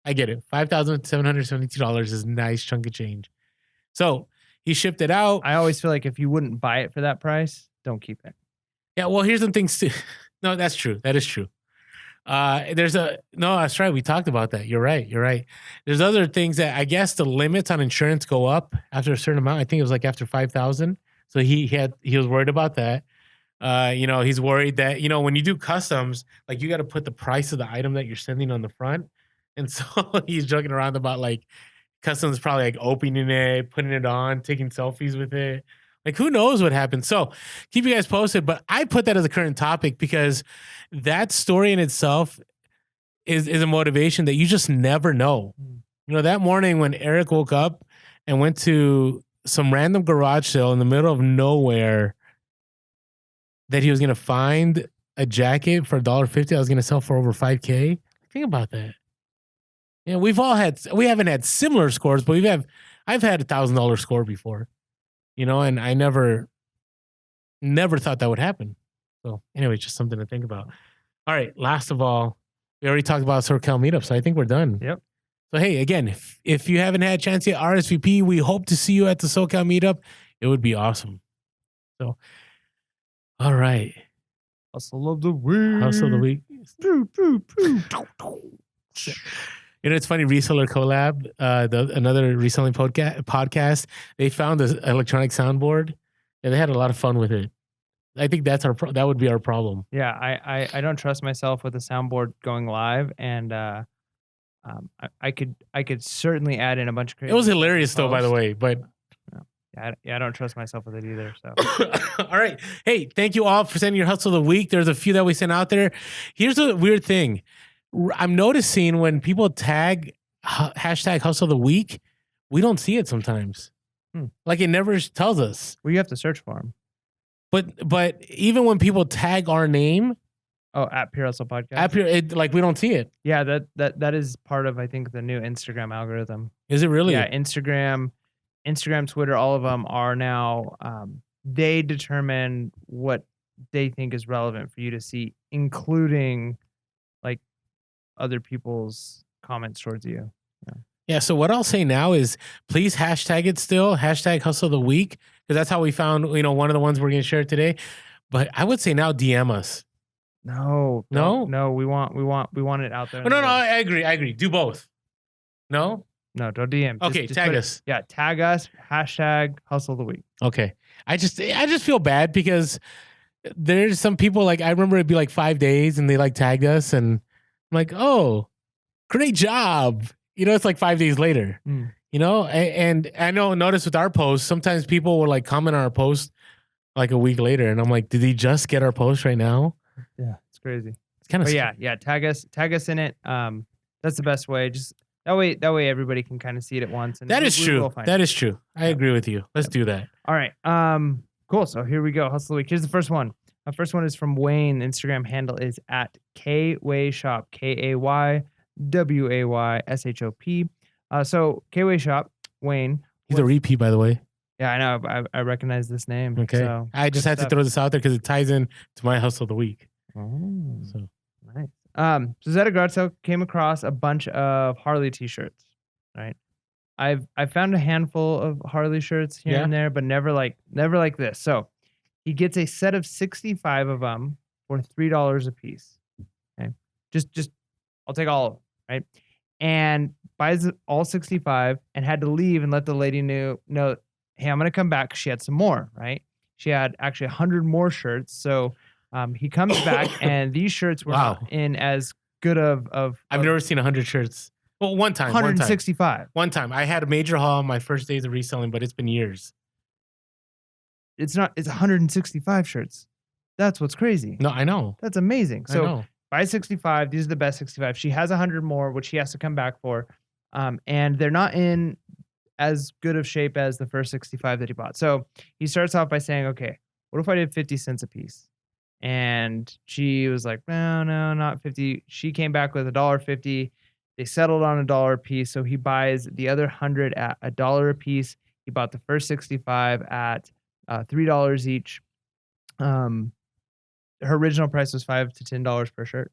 I get it. $5,772 is a nice chunk of change. So he shipped it out. I always feel like if you wouldn't buy it for that price, don't keep it. Yeah, well, here's some things too. No, that's true. That is true. No, that's right. We talked about that. You're right. There's other things that I guess the limits on insurance go up after a certain amount. I think it was like after 5,000. So he was worried about that. He's worried that, when you do customs, like you got to put the price of the item that you're sending on the front. And so he's joking around about like customs probably like opening it, putting it on, taking selfies with it. Like who knows what happened. So keep you guys posted. But I put that as a current topic because that story in itself is a motivation that you just never know. That morning when Eric woke up and went to some random garage sale in the middle of nowhere that he was going to find a jacket for $1.50 I was going to sell for over $5,000. Think about that. Yeah, we haven't had similar scores, but I've had $1,000 score before, and I never thought that would happen. So anyway, just something to think about. All right. Last of all, we already talked about SoCal meetup, so I think we're done. Yep. So, hey, again, if you haven't had a chance yet, RSVP, we hope to see you at the SoCal meetup. It would be awesome. So, all right. Hustle of the week. Hustle of the week. It's funny, Reseller Collab, another reselling podcast, they found this electronic soundboard and they had a lot of fun with it. I think that would be our problem. Yeah, I don't trust myself with a soundboard going live, and I could certainly add in a bunch of crazy. It was hilarious though, by the way, but I don't trust myself with it either. So all right, hey, thank you all for sending your hustle of the week. There's a few that we sent out there. Here's a weird thing. I'm noticing when people tag hashtag hustle of the week, we don't see it sometimes. Like it never tells us. Well, you have to search for them. But even when people tag our name, at Pure Hustle Podcast, like we don't see it. Yeah, that is part of I think the new Instagram algorithm. Is it really? Yeah, Instagram, Twitter, all of them are now. They determine what they think is relevant for you to see, including like other people's comments towards you. Yeah. So what I'll say now is please hashtag it still, hashtag hustle of the week, because that's how we found, one of the ones we're going to share today. But I would say now DM us. No, we want it out there. No, I agree. Do both. No, don't DM. Okay, just tag us. Yeah, tag us. Hashtag hustle of the week. Okay. I just feel bad because there's some people like I remember it'd be like 5 days and they like tagged us and I'm like, oh, great job. It's like 5 days later. And I notice with our posts, sometimes people will like comment on our post like a week later, and I'm like, did he just get our post right now? Yeah, it's crazy. It's kind of yeah. Tag us in it. That's the best way. Just that way everybody can kind of see it at once. And that is true. That is true. I agree with you. Let's do that. All right. Cool. So here we go. Hustle Week. Here's the first one. My first one is from Wayne. The Instagram handle is at KWayShop. KAYWAYSHOP. So Kway Shop, Wayne. He's a repeat, by the way. Yeah, I know. I recognize this name. Okay. So I just had to throw this out there because it ties in to my hustle of the week. Oh, so nice. So Zeta garage sale came across a bunch of Harley t-shirts. Right. I found a handful of Harley shirts here and there, but never like this. So he gets a set of 65 of them for $3 a piece. Okay. Just I'll take all of them, right? And buys all 65 and had to leave and let the lady know, hey, I'm gonna come back 'cause she had some more, right? She had actually 100 more shirts. So he comes back and these shirts were not Wow. in as good of I've never seen 100 shirts. Well, one time. 165. One time. I had a major haul on my first days of reselling, but it's been years. It's 165 shirts. That's what's crazy. No, I know. That's amazing. I So know. buy 65. These are the best 65. She has 100 more, which he has to come back for. And they're not in as good of shape as the first 65 that he bought. So he starts off by saying, okay, what if I did 50 cents a piece? And she was like, no, not 50. She came back with $1.50. They settled on $1 a piece. So he buys the other 100 at $1 a piece. He bought the first 65 at $3 each. Her original price was $5 to $10 per shirt.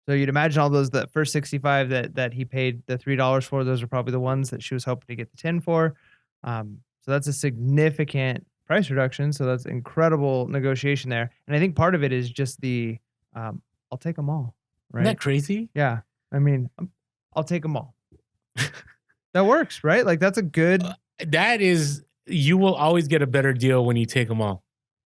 So you'd imagine all those, that first 65 that he paid the $3 for, those are probably the ones that she was hoping to get the 10 for. So that's a significant price reduction. So that's incredible negotiation there. And I think part of it is just the, I'll take them all, right? Isn't that crazy? Yeah. I mean, I'll take them all. That works, right? Like that's a good. That is, you will always get a better deal when you take them all.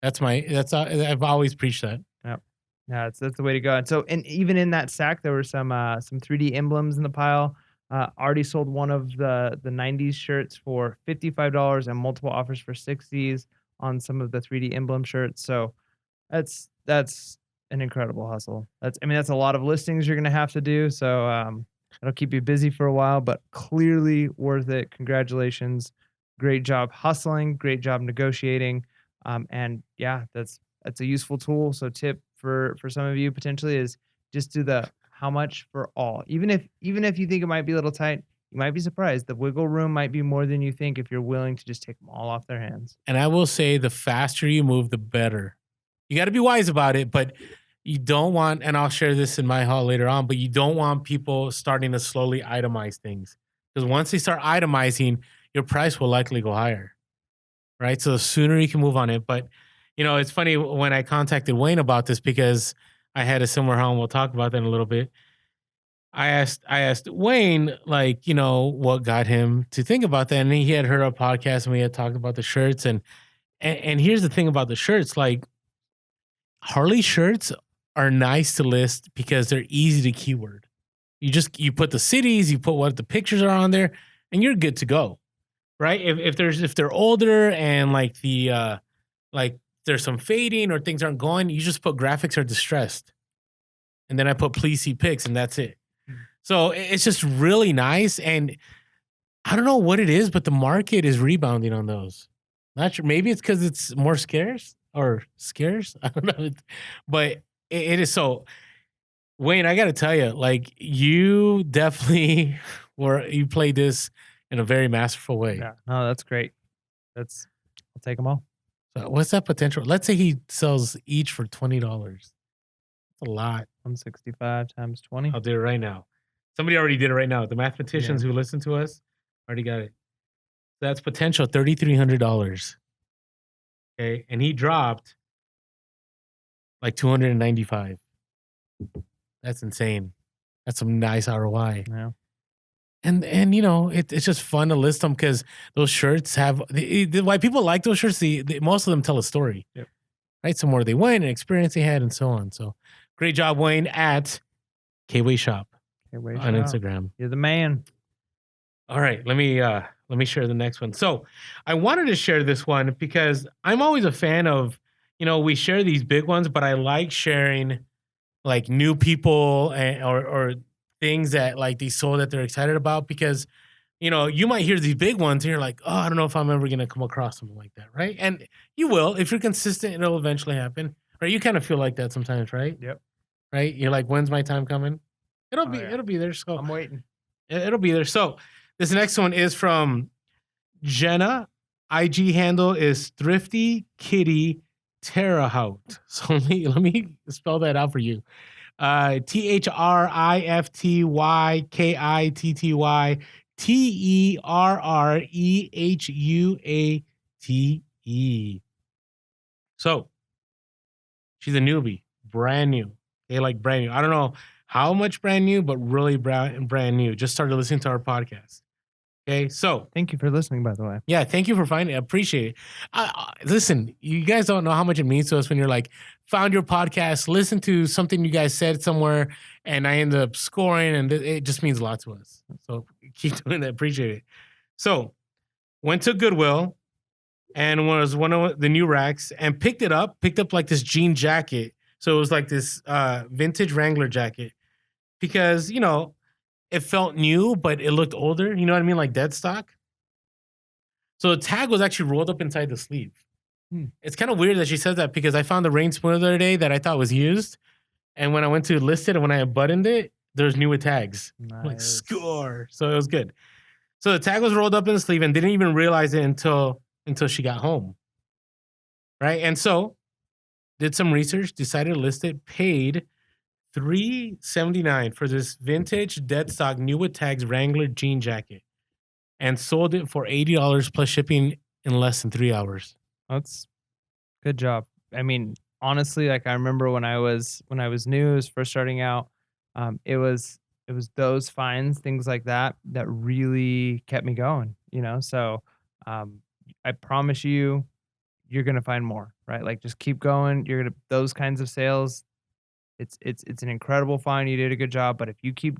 I've always preached that. Yep. Yeah, that's the way to go. And so, and even in that sack, there were some 3D emblems in the pile. Already sold one of the 90s shirts for $55 and multiple offers for 60s on some of the 3D emblem shirts. So that's an incredible hustle. That's a lot of listings you're gonna have to do. So it'll keep you busy for a while, but clearly worth it. Congratulations. Great job hustling, great job negotiating. And yeah, that's a useful tool. So tip for some of you potentially is just do the how much for all. Even if you think it might be a little tight, you might be surprised. The wiggle room might be more than you think if you're willing to just take them all off their hands. And I will say the faster you move, the better. You got to be wise about it, but you don't want, and I'll share this in my haul later on, but you don't want people starting to slowly itemize things. Because once they start itemizing, your price will likely go higher. Right? So the sooner you can move on it. But, it's funny when I contacted Wayne about this because I had a similar haul, and we'll talk about that in a little bit. I asked Wayne, what got him to think about that. And he had heard our podcast and we had talked about the shirts. And here's the thing about the shirts, like Harley shirts are nice to list because they're easy to keyword. You put the cities, you put what the pictures are on there, and you're good to go. Right? If they're older and like there's some fading or things aren't going, you just put graphics are distressed. And then I put please see pics and that's it. So it's just really nice. And I don't know what it is, but the market is rebounding on those. Not sure. Maybe it's because it's more scarce. I don't know. But it is so. Wayne, I got to tell you, like you definitely you played this in a very masterful way. Yeah, no, that's great. I'll take them all. So what's that potential? Let's say he sells each for $20. That's a lot. 165 times 20. I'll do it right now. Somebody already did it right now. The mathematicians who listen to us already got it. That's potential $3,300. Okay, and he dropped like 295. That's insane. That's some nice ROI. Yeah. And it's just fun to list them because those shirts have why people like those shirts. Most of them tell a story, yep. Right? Somewhere they went, an experience they had, and so on. So, great job, Wayne, at Kway Shop on Instagram. You're the man. All right, let me share the next one. So, I wanted to share this one because I'm always a fan of, we share these big ones, but I like sharing like new people or things that like they sold that they're excited about because, you might hear these big ones and you're like, oh, I don't know if I'm ever going to come across something like that. Right. And you will, if you're consistent, it'll eventually happen. Right. You kind of feel like that sometimes, right? Yep. Right. You're like, when's my time coming? It'll be there. So I'm waiting. It'll be there. So this next one is from Jenna. IG handle is Thrifty Kitty Terrahout. So let me spell that out for you. THRIFTYKITTY TERREHUATE. So she's a newbie, brand new. Okay, like brand new. I don't know how much brand new, but really brand new. Just started listening to our podcast. Okay, so Thank you for listening, by the way. yeah, thank you for finding it. I appreciate it. Listen, you guys don't know how much it means to us when you're like, found your podcast, listen to something you guys said somewhere, and I end up scoring, and it just means a lot to us. So keep doing that. Appreciate it. So went to Goodwill and was one of the new racks and picked up like this jean jacket. So it was like this vintage Wrangler jacket because, you know, it felt new, but it looked older. You know what I mean? Like dead stock. So the tag was actually rolled up inside the sleeve. It's kind of weird that she said that because I found the rain spoiler the other day that I thought was used. And when I went to list it and when I buttoned it, there's newer tags. Nice. Like score. So it was good. So the tag was rolled up in the sleeve and didn't even realize it until she got home. Right? And so did some research, decided to list it, paid $379 for this vintage dead stock new with tags Wrangler jean jacket and sold it for $80 plus shipping in less than 3 hours. That's good job. I mean, honestly, like I remember when I was new, was first starting out, it was those finds, things like that really kept me going, you know? So I promise you, you're going to find more, right? Like just keep going. Those kinds of sales, it's an incredible find. You did a good job, but if you keep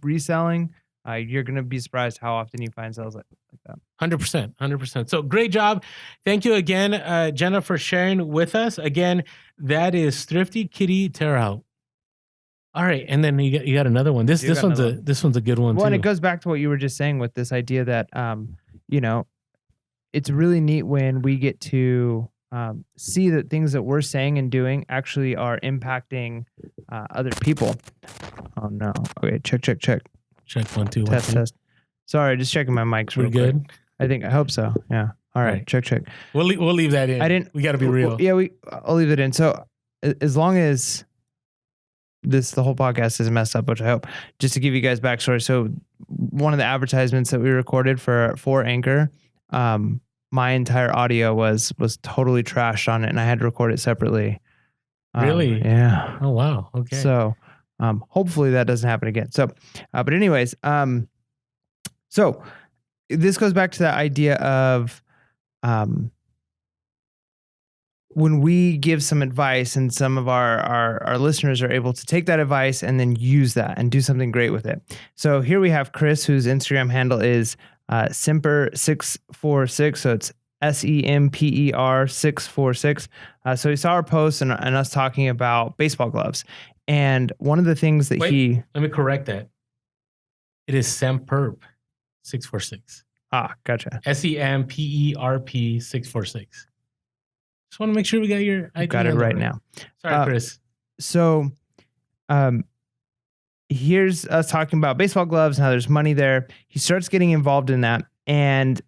reselling, you're going to be surprised how often you find sales like that. 100%. So great job. Thank you again, Jenna, for sharing with us. Again, that is Thrifty Kitty Tear Out. All right, and then you got another one. This one's a good one too. Well, and it goes back to what you were just saying with this idea that you know, it's really neat when we get to see that things that we're saying and doing actually are impacting other people. Oh no. Okay, check. Check 1 2 test. Sorry, just checking my mics. We're good. I hope so. Yeah. All right. Check. We'll leave that in. We got to be real. I'll leave it in. So as long as the whole podcast isn't messed up, which I hope, just to give you guys backstory. So one of the advertisements that we recorded for Anchor, my entire audio was totally trashed on it, and I had to record it separately. Really? Yeah. Oh wow. Okay. So hopefully that doesn't happen again. So, but anyways, so this goes back to that idea of when we give some advice and some of our listeners are able to take that advice and then use that and do something great with it. So here we have Chris, whose Instagram handle is Semper646. So it's SEMPER 646. So he saw our post and us talking about baseball gloves. And one of the things that let me correct that. It is Semperp 646. Ah, gotcha. SEMPERP 646. Just want to make sure we got your ID. Got it right now. Sorry, Chris. So here's us talking about baseball gloves and how there's money there. He starts getting involved in that and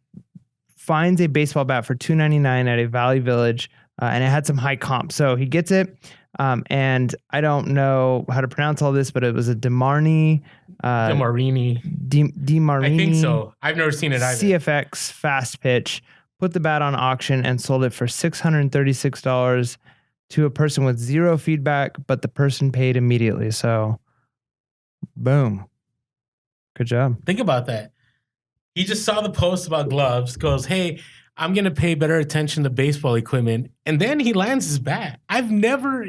finds a baseball bat for $2.99 at a Valley Village, and it had some high comp. So he gets it, and I don't know how to pronounce all this, but it was a DeMarini. DeMarini. I think so. I've never seen it either. CFX fast pitch. Put the bat on auction and sold it for $636 to a person with zero feedback, but the person paid immediately. So, boom. Good job. Think about that. He just saw the post about gloves, goes, hey, I'm going to pay better attention to baseball equipment. And then he lands his bat. I've never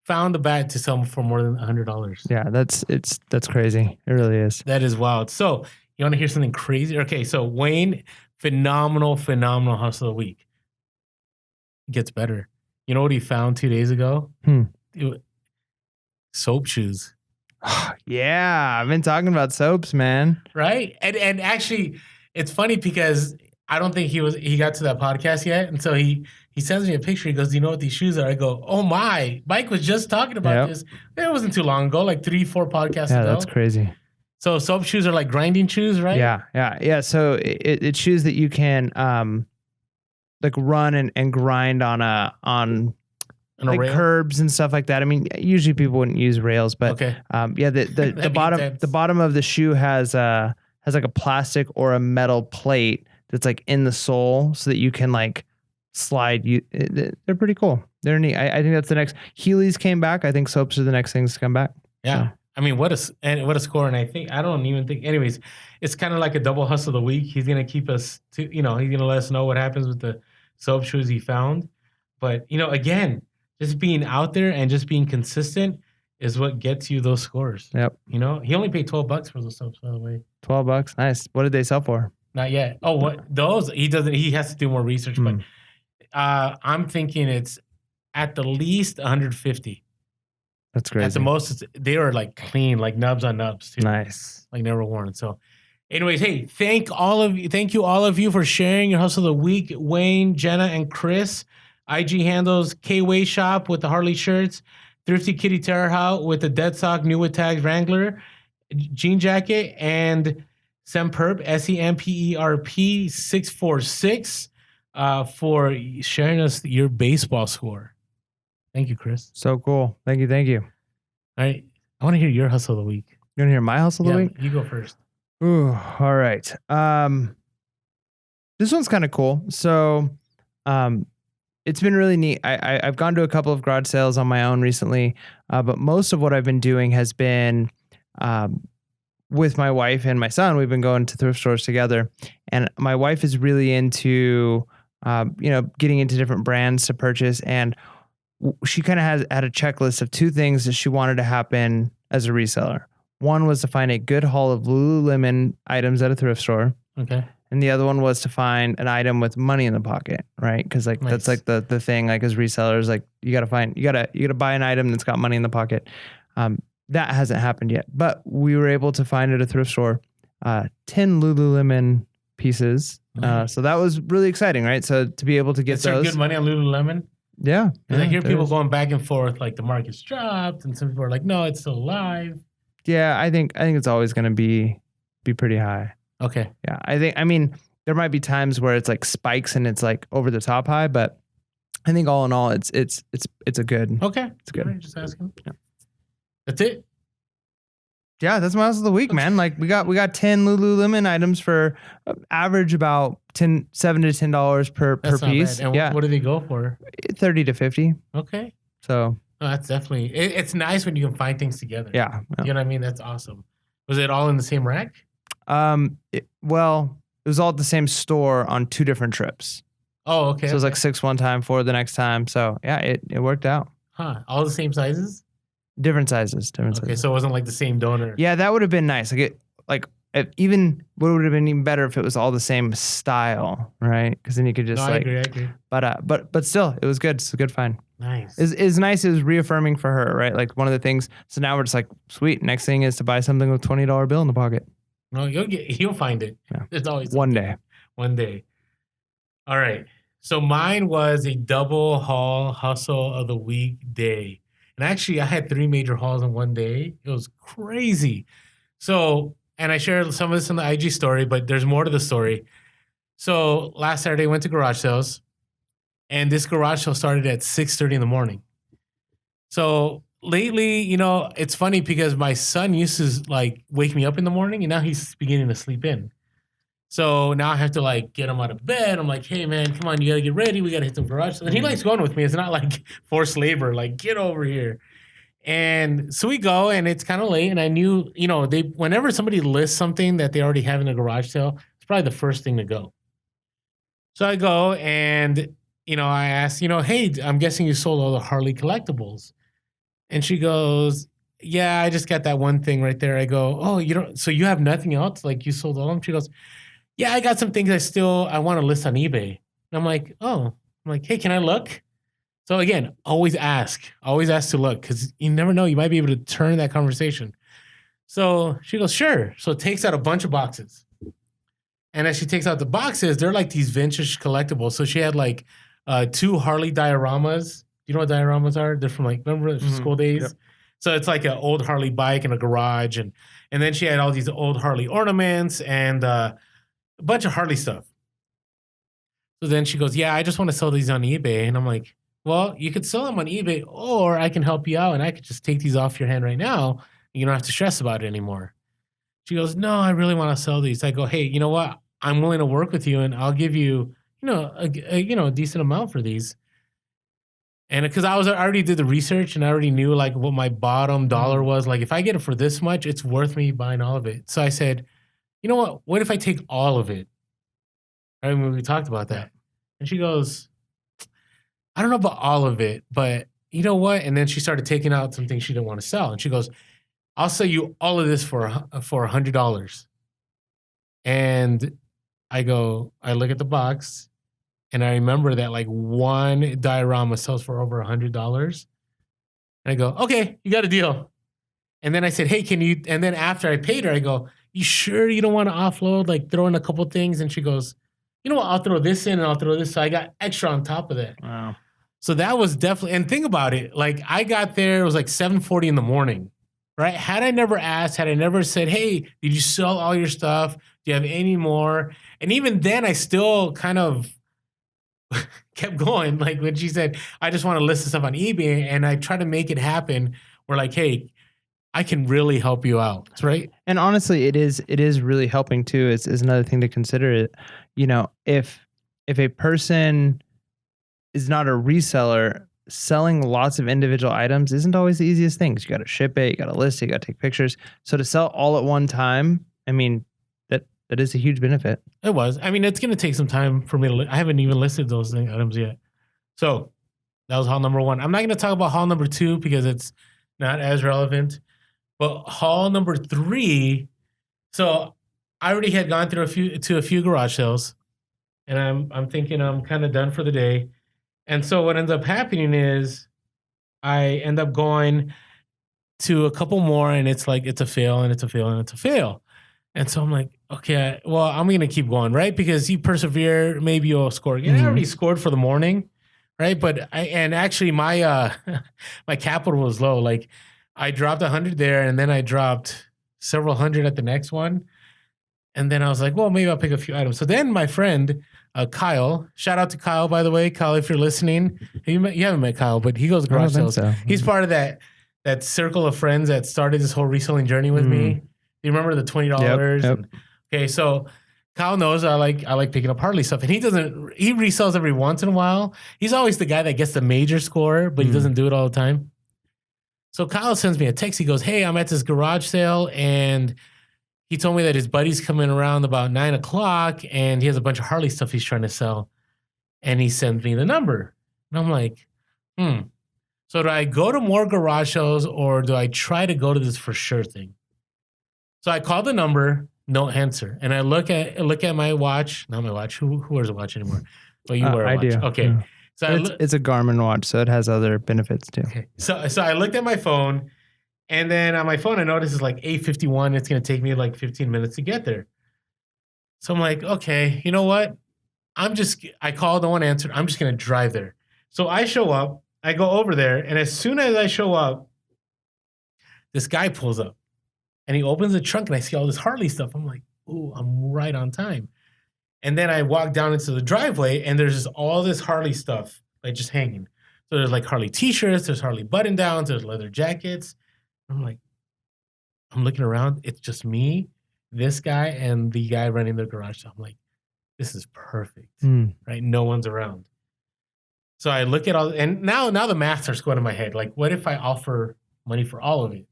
found a bat to sell for more than $100. Yeah, that's crazy. It really is. That is wild. So, you want to hear something crazy? Okay, so Wayne, phenomenal hustle of the week. Gets better. You know what he found 2 days ago? Soap shoes. Yeah, I've been talking about soaps, man. Right? And actually, it's funny because I don't think he got to that podcast yet. And so he sends me a picture. He goes, do you know what these shoes are? I go, oh my. Mike was just talking about this. It wasn't too long ago, like 3-4 podcasts ago. Yeah, that's crazy. So soap shoes are like grinding shoes, right? Yeah. So it's shoes that you can like run and grind on like curbs and stuff like that. I mean, usually people wouldn't use rails, but okay. The bottom of the shoe has like a plastic or a metal plate that's like in the sole so that you can like slide. They're pretty cool. They're neat. I think that's the next. Heelys came back. I think soaps are the next things to come back. Yeah. So. I mean, what a score. And I don't even think, anyways, it's kind of like a double hustle of the week. He's going to keep us to, he's going to let us know what happens with the soap shoes he found. But, again, just being out there and just being consistent is what gets you those scores. Yep. He only paid $12 for those soaps, by the way. $12. Nice. What did they sell for? Not yet. Oh, what? Those? He has to do more research. But I'm thinking it's at the least 150. That's crazy. At the most, they are like clean, like nubs on nubs too. Nice. Like never worn. So, anyways, hey, thank you all of you for sharing your hustle of the week. Wayne, Jenna, and Chris. IG handles K-Way Shop with the Harley shirts, Thrifty Kitty Terrorhout with the Dead Sock New with Tags Wrangler jean jacket, and Semperp SEMPERP 646 for sharing us your baseball score. Thank you, Chris. So cool. Thank you. All right. I want to hear your hustle of the week. You want to hear my hustle of the week? You go first. Ooh, all right. This one's kind of cool. So, it's been really neat. I've gone to a couple of garage sales on my own recently, but most of what I've been doing has been with my wife and my son. We've been going to thrift stores together, and my wife is really into, getting into different brands to purchase, and she kind of had a checklist of two things that she wanted to happen as a reseller. One was to find a good haul of Lululemon items at a thrift store. Okay. And the other one was to find an item with money in the pocket, right? Because Nice. That's like the thing, like as resellers, like you gotta buy an item that's got money in the pocket. That hasn't happened yet, but we were able to find at a thrift store 10 Lululemon pieces. Nice. So that was really exciting, right? So to be able to get Is there those, good money on Lululemon? yeah. I hear people is. going back and forth, like the market's dropped, and some people are like, no, it's still alive. Yeah, I think it's always going to be pretty high. Okay. Yeah, I mean, there might be times where it's like spikes and it's like over the top high, but I think all in all, it's a good. Okay. It's good. Right, just asking. Yeah. That's it. Yeah, that's my hustle of the week, man. Like we got 10 Lululemon items for average about $7 to $10 per piece. And what do they go for? 30 to 50. Okay. So that's definitely it's nice when you can find things together. Yeah. You know what I mean? That's awesome. Was it all in the same rack? It was all at the same store on two different trips. Oh, okay. So it was like 6 one time, 4 the next time. So yeah, it worked out. Huh. All the same sizes? Different sizes. Okay, so it wasn't like the same donor. Yeah, that would have been nice. Even what would have been even better if it was all the same style, right? Because then you could just I agree. But still, it was good. It's a good find. Nice. It's nice. It was reaffirming for her, right? Like one of the things. So now we're just like, sweet. Next thing is to buy something with $20 bill in the pocket. No, you'll find it. Yeah. There's always one day. One day. All right. So mine was a double haul hustle of the week day. And actually, I had 3 major hauls in one day. It was crazy. So, and I shared some of this in the IG story, but there's more to the story. So last Saturday, I went to garage sales, and this garage sale started at 6:30 in the morning. So lately, it's funny because my son used to like wake me up in the morning, and now he's beginning to sleep in. So now I have to like get him out of bed. I'm like, hey man, come on, you gotta get ready. We gotta hit some garage sales. And he likes going with me. It's not like forced labor, like get over here. And so we go, and it's kind of late. And I knew, whenever somebody lists something that they already have in a garage sale, it's probably the first thing to go. So I go, and I asked, hey, I'm guessing you sold all the Harley collectibles. And she goes, yeah, I just got that one thing right there. I go, oh, so you have nothing else? Like you sold all of them? She goes, yeah, I got some things I want to list on eBay. And I'm like, hey, can I look? So again, always ask to look, because you never know. You might be able to turn that conversation. So she goes, sure. So takes out a bunch of boxes. And as she takes out the boxes, they're like these vintage collectibles. So she had like 2 Harley dioramas. Do you know what dioramas are? They're from remember school days? Yep. So it's like an old Harley bike in a garage. And then she had all these old Harley ornaments and a bunch of Harley stuff. So then she goes, yeah, I just want to sell these on eBay. And I'm like, well, you could sell them on eBay, or I can help you out and I could just take these off your hand right now. You don't have to stress about it anymore. She goes, no, I really want to sell these. I go, hey, you know what? I'm willing to work with you, and I'll give you, a decent amount for these. And because I already did the research and I already knew like what my bottom dollar was. Like if I get it for this much, it's worth me buying all of it. So I said, you know what? What if I take all of it? I mean, we talked about that. And she goes, I don't know about all of it, but you know what? And then she started taking out some things she didn't want to sell. And she goes, I'll sell you all of this for $100. And I look at the box and I remember that like one diorama sells for over $100. And I go, okay, you got a deal. And then I said, hey, can you, and then after I paid her, I go, you sure you don't want to offload, like throw in a couple things? And she goes, you know what, I'll throw this in and I'll throw this. So I got extra on top of that. Wow. So that was definitely, and think about it, like I got there, it was like 7:40 in the morning, right? Had I never asked, had I never said, hey, did you sell all your stuff? Do you have any more? And even then I still kind of kept going. Like when she said, I just want to list this stuff on eBay, and I try to make it happen. We're like, hey, I can really help you out, right? And honestly, it is really helping too. Is another thing to consider. It, you know, if a person is not a reseller, selling lots of individual items isn't always the easiest thing. 'Cause you got to ship it, you got to list it, you got to take pictures. So to sell all at one time, I mean, that is a huge benefit. It was. I mean, it's going to take some time for me to. I haven't even listed those items yet. So that was haul number 1. I'm not going to talk about haul number 2 because it's not as relevant. But haul number 3. So I already had gone through a few garage sales, and I'm thinking I'm kind of done for the day. And so what ends up happening is I end up going to a couple more, and it's like it's a fail and it's a fail and it's a fail. And so I'm like, okay, well, I'm going to keep going, right? Because you persevere, maybe you'll score again. I already scored for the morning, right? But actually my my capital was low. Like I dropped 100 there, and then I dropped several hundred at the next one. And then I was like, well, maybe I'll pick a few items. So then my friend, Kyle, shout out to Kyle, by the way. Kyle, if you're listening, you haven't met Kyle, but he goes garage sales. So. He's part of that circle of friends that started this whole reselling journey with me. You remember the $20? Yep. Okay, so Kyle knows I like picking up Harley stuff, and he resells every once in a while. He's always the guy that gets the major score, but he doesn't do it all the time. So Kyle sends me a text. He goes, hey, I'm at this garage sale, and he told me that his buddy's coming around about 9 o'clock, and he has a bunch of Harley stuff he's trying to sell. And he sends me the number. And I'm like, So do I go to more garage sales, or do I try to go to this for sure thing? So I call the number, no answer. And I look at my watch, not my watch. Who wears a watch anymore? Well, you wear a watch. I do. Okay. Yeah. So it's a Garmin watch, so it has other benefits too. Okay. So I looked at my phone, and then on my phone I noticed it's like 8:51. It's gonna take me like 15 minutes to get there. So I'm like, okay, you know what? I called, no one answered. I'm just gonna drive there. So I show up, I go over there, and as soon as I show up, this guy pulls up. And he opens the trunk, and I see all this Harley stuff. I'm like, ooh, I'm right on time. And then I walk down into the driveway, and there's just all this Harley stuff, like just hanging. So there's like Harley t-shirts, there's Harley button-downs, there's leather jackets. I'm like, I'm looking around. It's just me, this guy, and the guy running the garage sale. I'm like, this is perfect, right? No one's around. So I look at all, and now the math starts going in my head. Like, what if I offer money for all of it?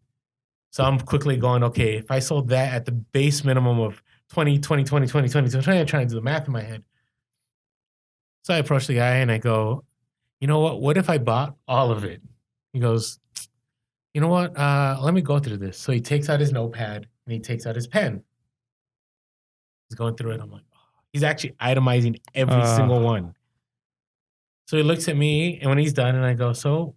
So I'm quickly going, okay, if I sold that at the base minimum of 20, 20, 20, 20, 20, 20, I'm trying to do the math in my head. So I approach the guy and I go, you know what? What if I bought all of it? He goes, you know what? Let me go through this. So he takes out his notepad and he takes out his pen. He's going through it. I'm like, oh. He's actually itemizing every single one. So he looks at me, and when he's done, and I go, so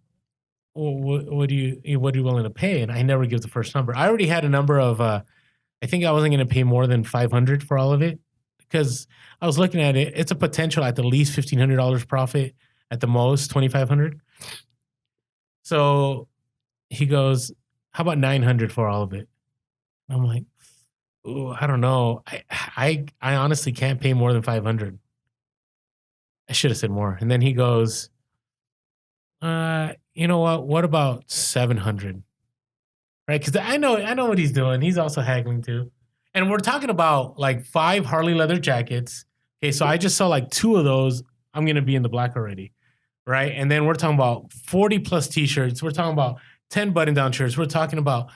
what are you willing to pay? And I never give the first number. I already had a number of, I think I wasn't going to pay more than $500 for all of it, because I was looking at it. It's a potential at the least $1,500 profit, at the most $2,500. So he goes, how about $900 for all of it? I'm like, ooh, I don't know. I honestly can't pay more than $500. I should have said more. And then he goes, you know what? What about $700? Right? Because I know what he's doing. He's also haggling too. And we're talking about like 5 Harley leather jackets. Okay, so I just saw like 2 of those. I'm gonna be in the black already. right? And then we're talking about 40 plus t-shirts. We're talking about 10 button-down shirts. We're talking about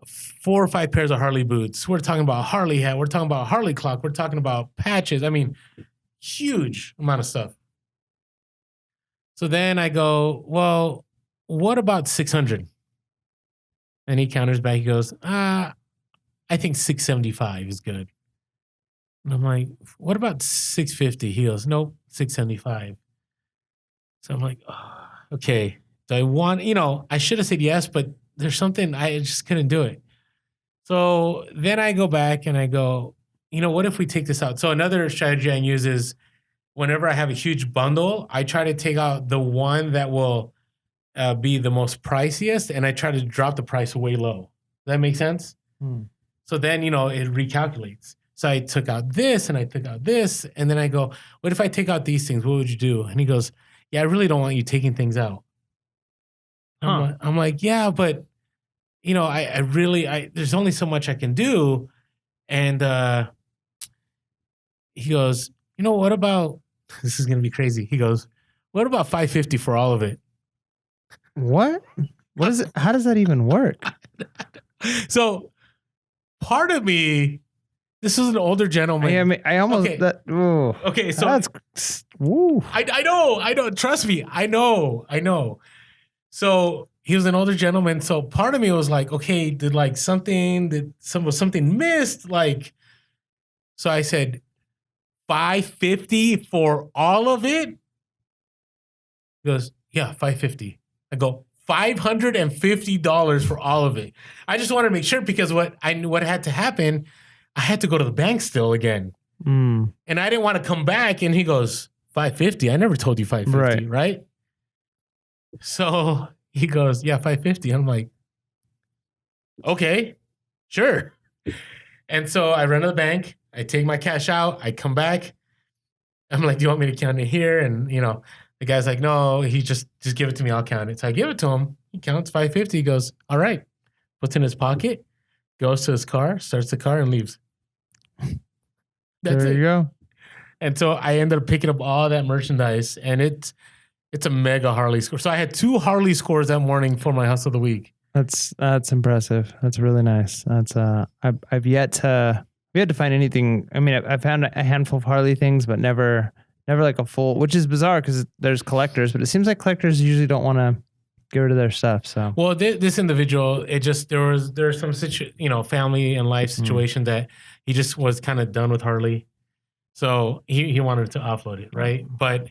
4 or 5 pairs of Harley boots. We're talking about Harley hat. We're talking about Harley clock. We're talking about patches. I mean, huge amount of stuff. So then I go, well, what about 600? And he counters back. He goes, I think 675 is good. And I'm like, what about 650? He goes, nope, 675. So I'm like, oh, okay. Do I want, I should have said yes, but there's something, I just couldn't do it. So then I go back and I go, what if we take this out? So another strategy I use is whenever I have a huge bundle, I try to take out the one that will be the most priciest, and I try to drop the price way low. Does that make sense? So then, it recalculates. So I took out this and I took out this, and then I go, what if I take out these things? What would you do? And he goes, yeah, I really don't want you taking things out. I'm like, yeah, but I really, there's only so much I can do. And he goes, what about, this is going to be crazy. He goes, what about 550 for all of it? What? What is it? How does that even work? So part of me, this is an older gentleman. I almost, okay. So that's, woo. I know. Trust me. I know. So he was an older gentleman. So part of me was like, okay, was something missed? Like, so I said, 550 for all of it? He goes, yeah, 550. I go, $550 for all of it. I just wanted to make sure, because what had to happen, I had to go to the bank still again. And I didn't want to come back. And he goes, 550? I never told you 550, right? So he goes, yeah, 550. I'm like, okay, sure. And so I run to the bank. I take my cash out. I come back. I'm like, do you want me to count it here? And, the guy's like, no, he just give it to me. I'll count it. So I give it to him. He counts 550. He goes, all right. Puts it in his pocket, goes to his car, starts the car, and leaves. That's there you go. And so I ended up picking up all that merchandise, and it's a mega Harley score. So I had 2 Harley scores that morning for my hustle of the week. That's impressive. That's really nice. That's I've yet to find anything. I mean, I've found a handful of Harley things, but never like a full, which is bizarre because there's collectors, but it seems like collectors usually don't want to get rid of their stuff. So, well, this individual, there was some family and life situation that he just was kind of done with Harley, so he wanted to offload it, right? But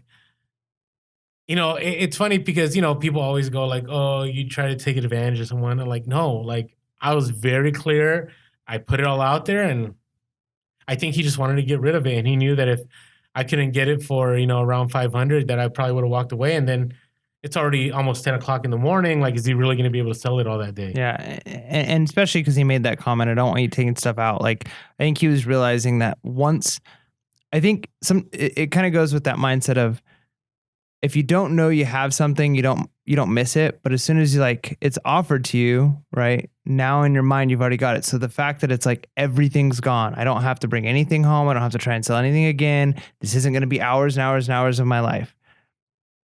it's funny because people always go like, oh, you try to take advantage of someone. I'm like, no, like I was very clear. I put it all out there, and I think he just wanted to get rid of it, and he knew that if I couldn't get it for, around 500, that I probably would have walked away. And then it's already almost 10 o'clock in the morning. Like, is he really going to be able to sell it all that day? Yeah. And especially because he made that comment, I don't want you taking stuff out. Like, I think he was realizing that it kind of goes with that mindset of, if you don't know you have something, you don't miss it. But as soon as it's offered to you, right now in your mind, you've already got it. So the fact that it's like everything's gone, I don't have to bring anything home. I don't have to try and sell anything again. This isn't going to be hours and hours and hours of my life.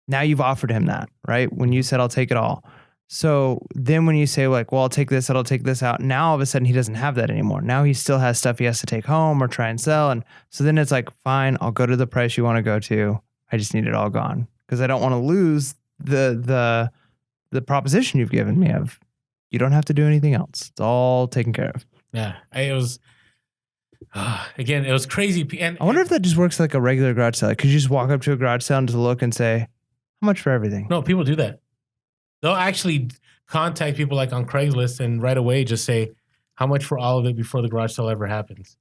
Now you've offered him that, right? When you said, I'll take it all. So then when you say like, well, I'll take this out. Now all of a sudden he doesn't have that anymore. Now he still has stuff he has to take home or try and sell. And so then it's like, fine, I'll go to the price you want to go to. I just need it all gone. Because I don't want to lose the proposition you've given me of, you don't have to do anything else. It's all taken care of. Yeah, it was crazy. And I wonder if that just works like a regular garage sale. Could you just walk up to a garage sale and just look and say, how much for everything? No, people do that. They'll actually contact people like on Craigslist and right away just say, how much for all of it before the garage sale ever happens.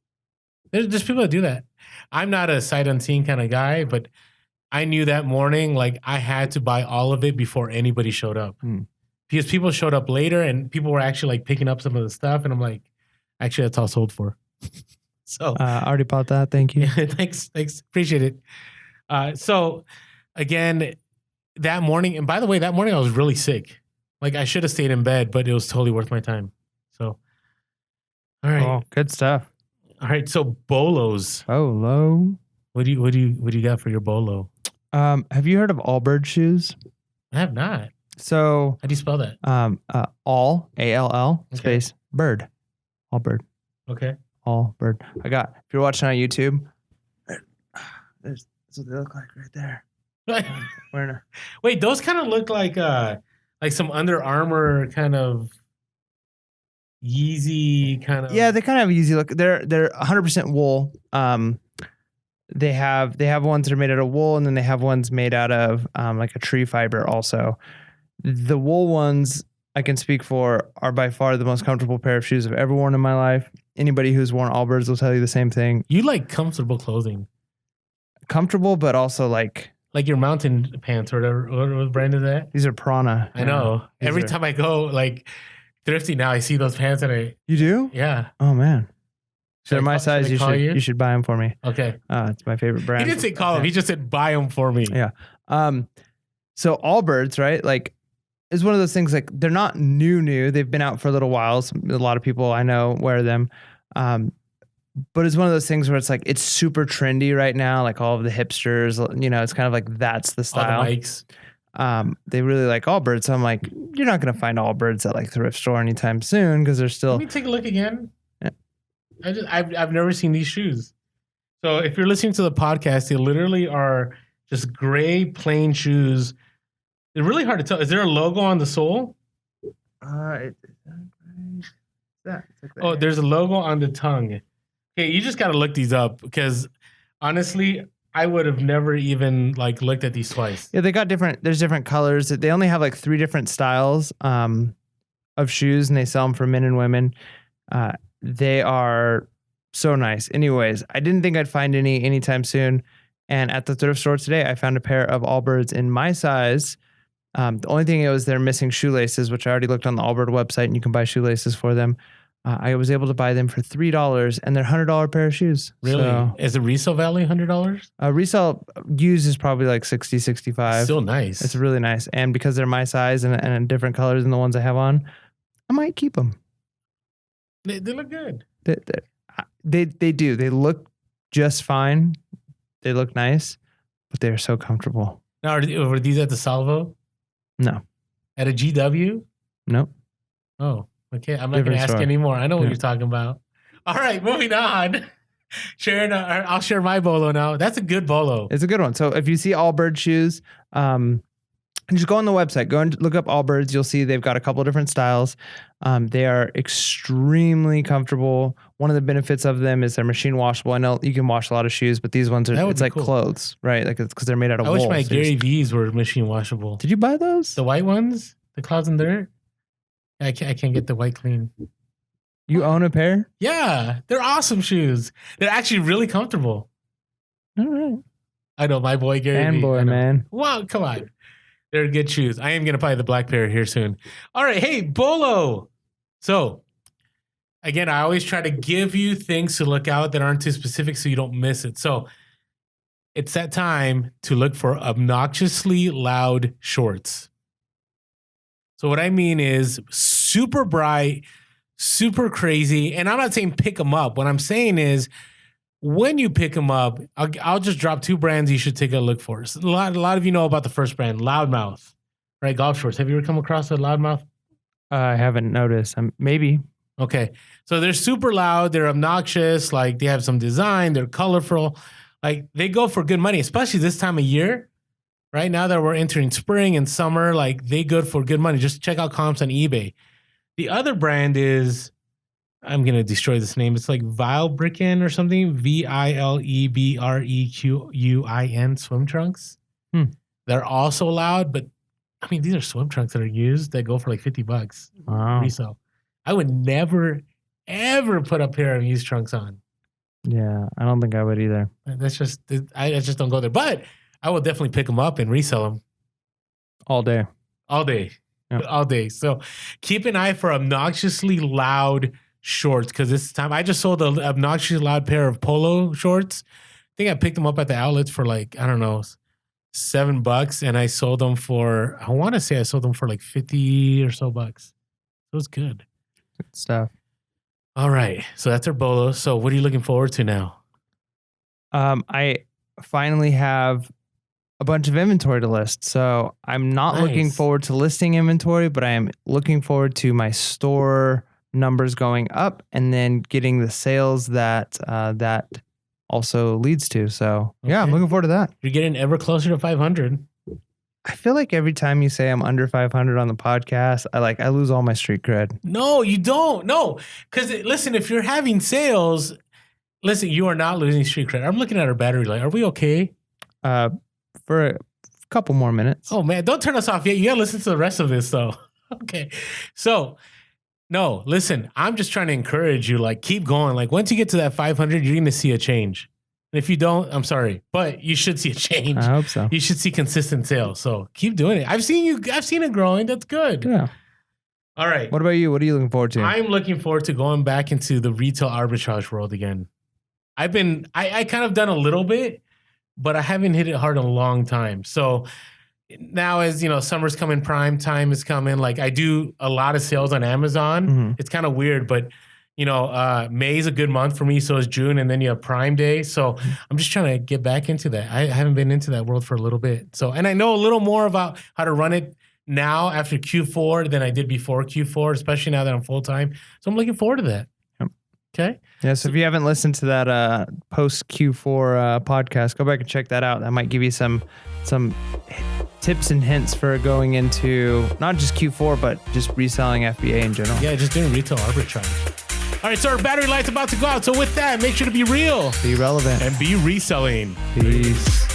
There's people that do that. I'm not a sight unseen kind of guy, but I knew that morning, like I had to buy all of it before anybody showed up. Because people showed up later and people were actually like picking up some of the stuff. And I'm like, actually, that's all sold for. So I already bought that. Thank you. Thanks. Appreciate it. So again, that morning, and by the way, that morning I was really sick. Like I should have stayed in bed, but it was totally worth my time. So, all right. Oh, good stuff. All right. So Bolos. Bolo. What do you got for your Bolo? Have you heard of Allbirds shoes? I have not. So, How do you spell that? all ALL Okay. space bird, Allbird, Okay. Allbird. If you're watching on YouTube, that's what they look like right there. Wearing a Wait, those kind of look like some Under Armour kind of Yeezy kind of. Yeah, they kind of have easy look. They're 100% wool. They have ones that are made out of wool, and then they have ones made out of like a tree fiber also. The wool ones I can speak for are by far the most comfortable pair of shoes I've ever worn in my life. Anybody who's worn Allbirds will tell you the same thing. You like comfortable clothing. Comfortable, but also like your mountain pants or whatever. What brand is that? These are Prana. I know. Every time I go like thrifty now, I see those pants and You do? Yeah. Oh man. They're my size. You should buy them for me. Okay. It's my favorite brand. He didn't say call them. He just said buy them for me. Yeah. So Allbirds, right? Like, is one of those things, like, they're not new. They've been out for a little while. A lot of people I know wear them. But it's one of those things where it's like, it's super trendy right now. Like all of the hipsters, it's kind of like, that's the style. All the mics. They really like Allbirds. So I'm like, you're not going to find Allbirds at like thrift store anytime soon, because they're still. Let me take a look again. Yeah. I've never seen these shoes. So if you're listening to the podcast, they literally are just gray plain shoes. They're really hard to tell. Is there a logo on the sole? There's a logo on the tongue. Okay, you just got to look these up, because honestly, I would have never even like looked at these twice. Yeah, there's different colors. They only have like 3 different styles of shoes, and they sell them for men and women. They are so nice. Anyways, I didn't think I'd find any anytime soon. And at the thrift store today, I found a pair of Allbirds in my size. The only thing was they're missing shoelaces, which I already looked on the Allbird website, and you can buy shoelaces for them. I was able to buy them for $3, and they're $100 pair of shoes. Really? So, is the resale value $100? Resale used is probably like 60, 65. Still nice. It's really nice. And because they're my size and a different colors than the ones I have on, I might keep them. They look good. They do. They look just fine. They look nice, but they're so comfortable. Now, were these at the Salvo? No. At a GW? Nope. Oh, okay. I'm not going to ask anymore. I know what you're talking about. All right, moving on. I'll share my bolo now. That's a good bolo. It's a good one. So if you see Allbird shoes, just go on the website. Go and look up Allbirds. You'll see they've got a couple of different styles. They are extremely comfortable. One of the benefits of them is they're machine washable. I know you can wash a lot of shoes, but these ones it's like clothes, right? Like it's because they're made out of wool. I wish my Gary V's were machine washable. Did you buy those? The white ones? The clouds and dirt? I can't get the white clean. You own a pair? Yeah, they're awesome shoes. They're actually really comfortable. All right. I know my boy Gary V. Fanboy, man. Wow, come on. They're good shoes. I am going to buy the black pair here soon. All right. Hey, Bolo. So, again, I always try to give you things to look out that aren't too specific so you don't miss it. So, it's that time to look for obnoxiously loud shorts. So, what I mean is super bright, super crazy. And I'm not saying pick them up. What I'm saying is, when you pick them up, I'll just drop 2 brands you should take a look for. So a lot of you know about the first brand, Loudmouth, right? Golf shorts. Have you ever come across a Loudmouth? I haven't noticed. Maybe. Okay. So they're super loud. They're obnoxious. Like they have some design. They're colorful. Like they go for good money, especially this time of year. Right now that we're entering spring and summer, like they good for good money. Just check out comps on eBay. The other brand is... I'm going to destroy this name. It's like Vilebrequin or something. Vilebrequin swim trunks. They're also loud, but I mean, these are swim trunks that are used that go for like $50. Wow. Resale. I would never, ever put a pair of these trunks on. Yeah, I don't think I would either. I just don't go there. But I will definitely pick them up and resell them. All day. All day. Yep. All day. So keep an eye for obnoxiously loud shorts, because this time I just sold an obnoxiously loud pair of polo shorts. I think I picked them up at the outlets for like, I don't know, $7, and I sold them for, I want to say I sold them for like 50 or so bucks. It was good. Good stuff. All right. So that's our bolo. So what are you looking forward to now? I finally have a bunch of inventory to list. So I'm not looking Nice. forward to listing inventory, but I am looking forward to my store numbers going up and then getting the sales that that also leads to. So yeah, I'm Okay. looking forward to that. You're getting ever closer to 500. I feel like every time you say I'm under 500 on the podcast, I lose all my street cred. No, you don't. No, because listen, if you're having sales, listen, you are not losing street credit. I'm looking at our battery light. Are we okay? For a couple more minutes. Oh man, don't turn us off yet. You gotta listen to the rest of this though. Okay. So no, listen, I'm just trying to encourage you, like keep going. Like once you get to that 500, you're gonna see a change. And if you don't, I'm sorry, but you should see a change. I hope so. You should see consistent sales. So keep doing it. I've seen it growing. That's good. Yeah. All right. What about you? What are you looking forward to? I'm looking forward to going back into the retail arbitrage world again. I kind of done a little bit, but I haven't hit it hard in a long time. So now as, summer's coming, prime time is coming. Like I do a lot of sales on Amazon. Mhm. It's kind of weird, but May is a good month for me. So is June. And then you have Prime Day. So I'm just trying to get back into that. I haven't been into that world for a little bit. So, and I know a little more about how to run it now after Q4 than I did before Q4, especially now that I'm full-time. So I'm looking forward to that. Yep. Okay. Yeah. So if you haven't listened to that post Q4 podcast, go back and check that out. That might give you some tips and hints for going into not just Q4, but just reselling FBA in general. Yeah, just doing retail arbitrage. All right, so our battery light's about to go out. So with that, make sure to be real. Be relevant. And be reselling. Peace.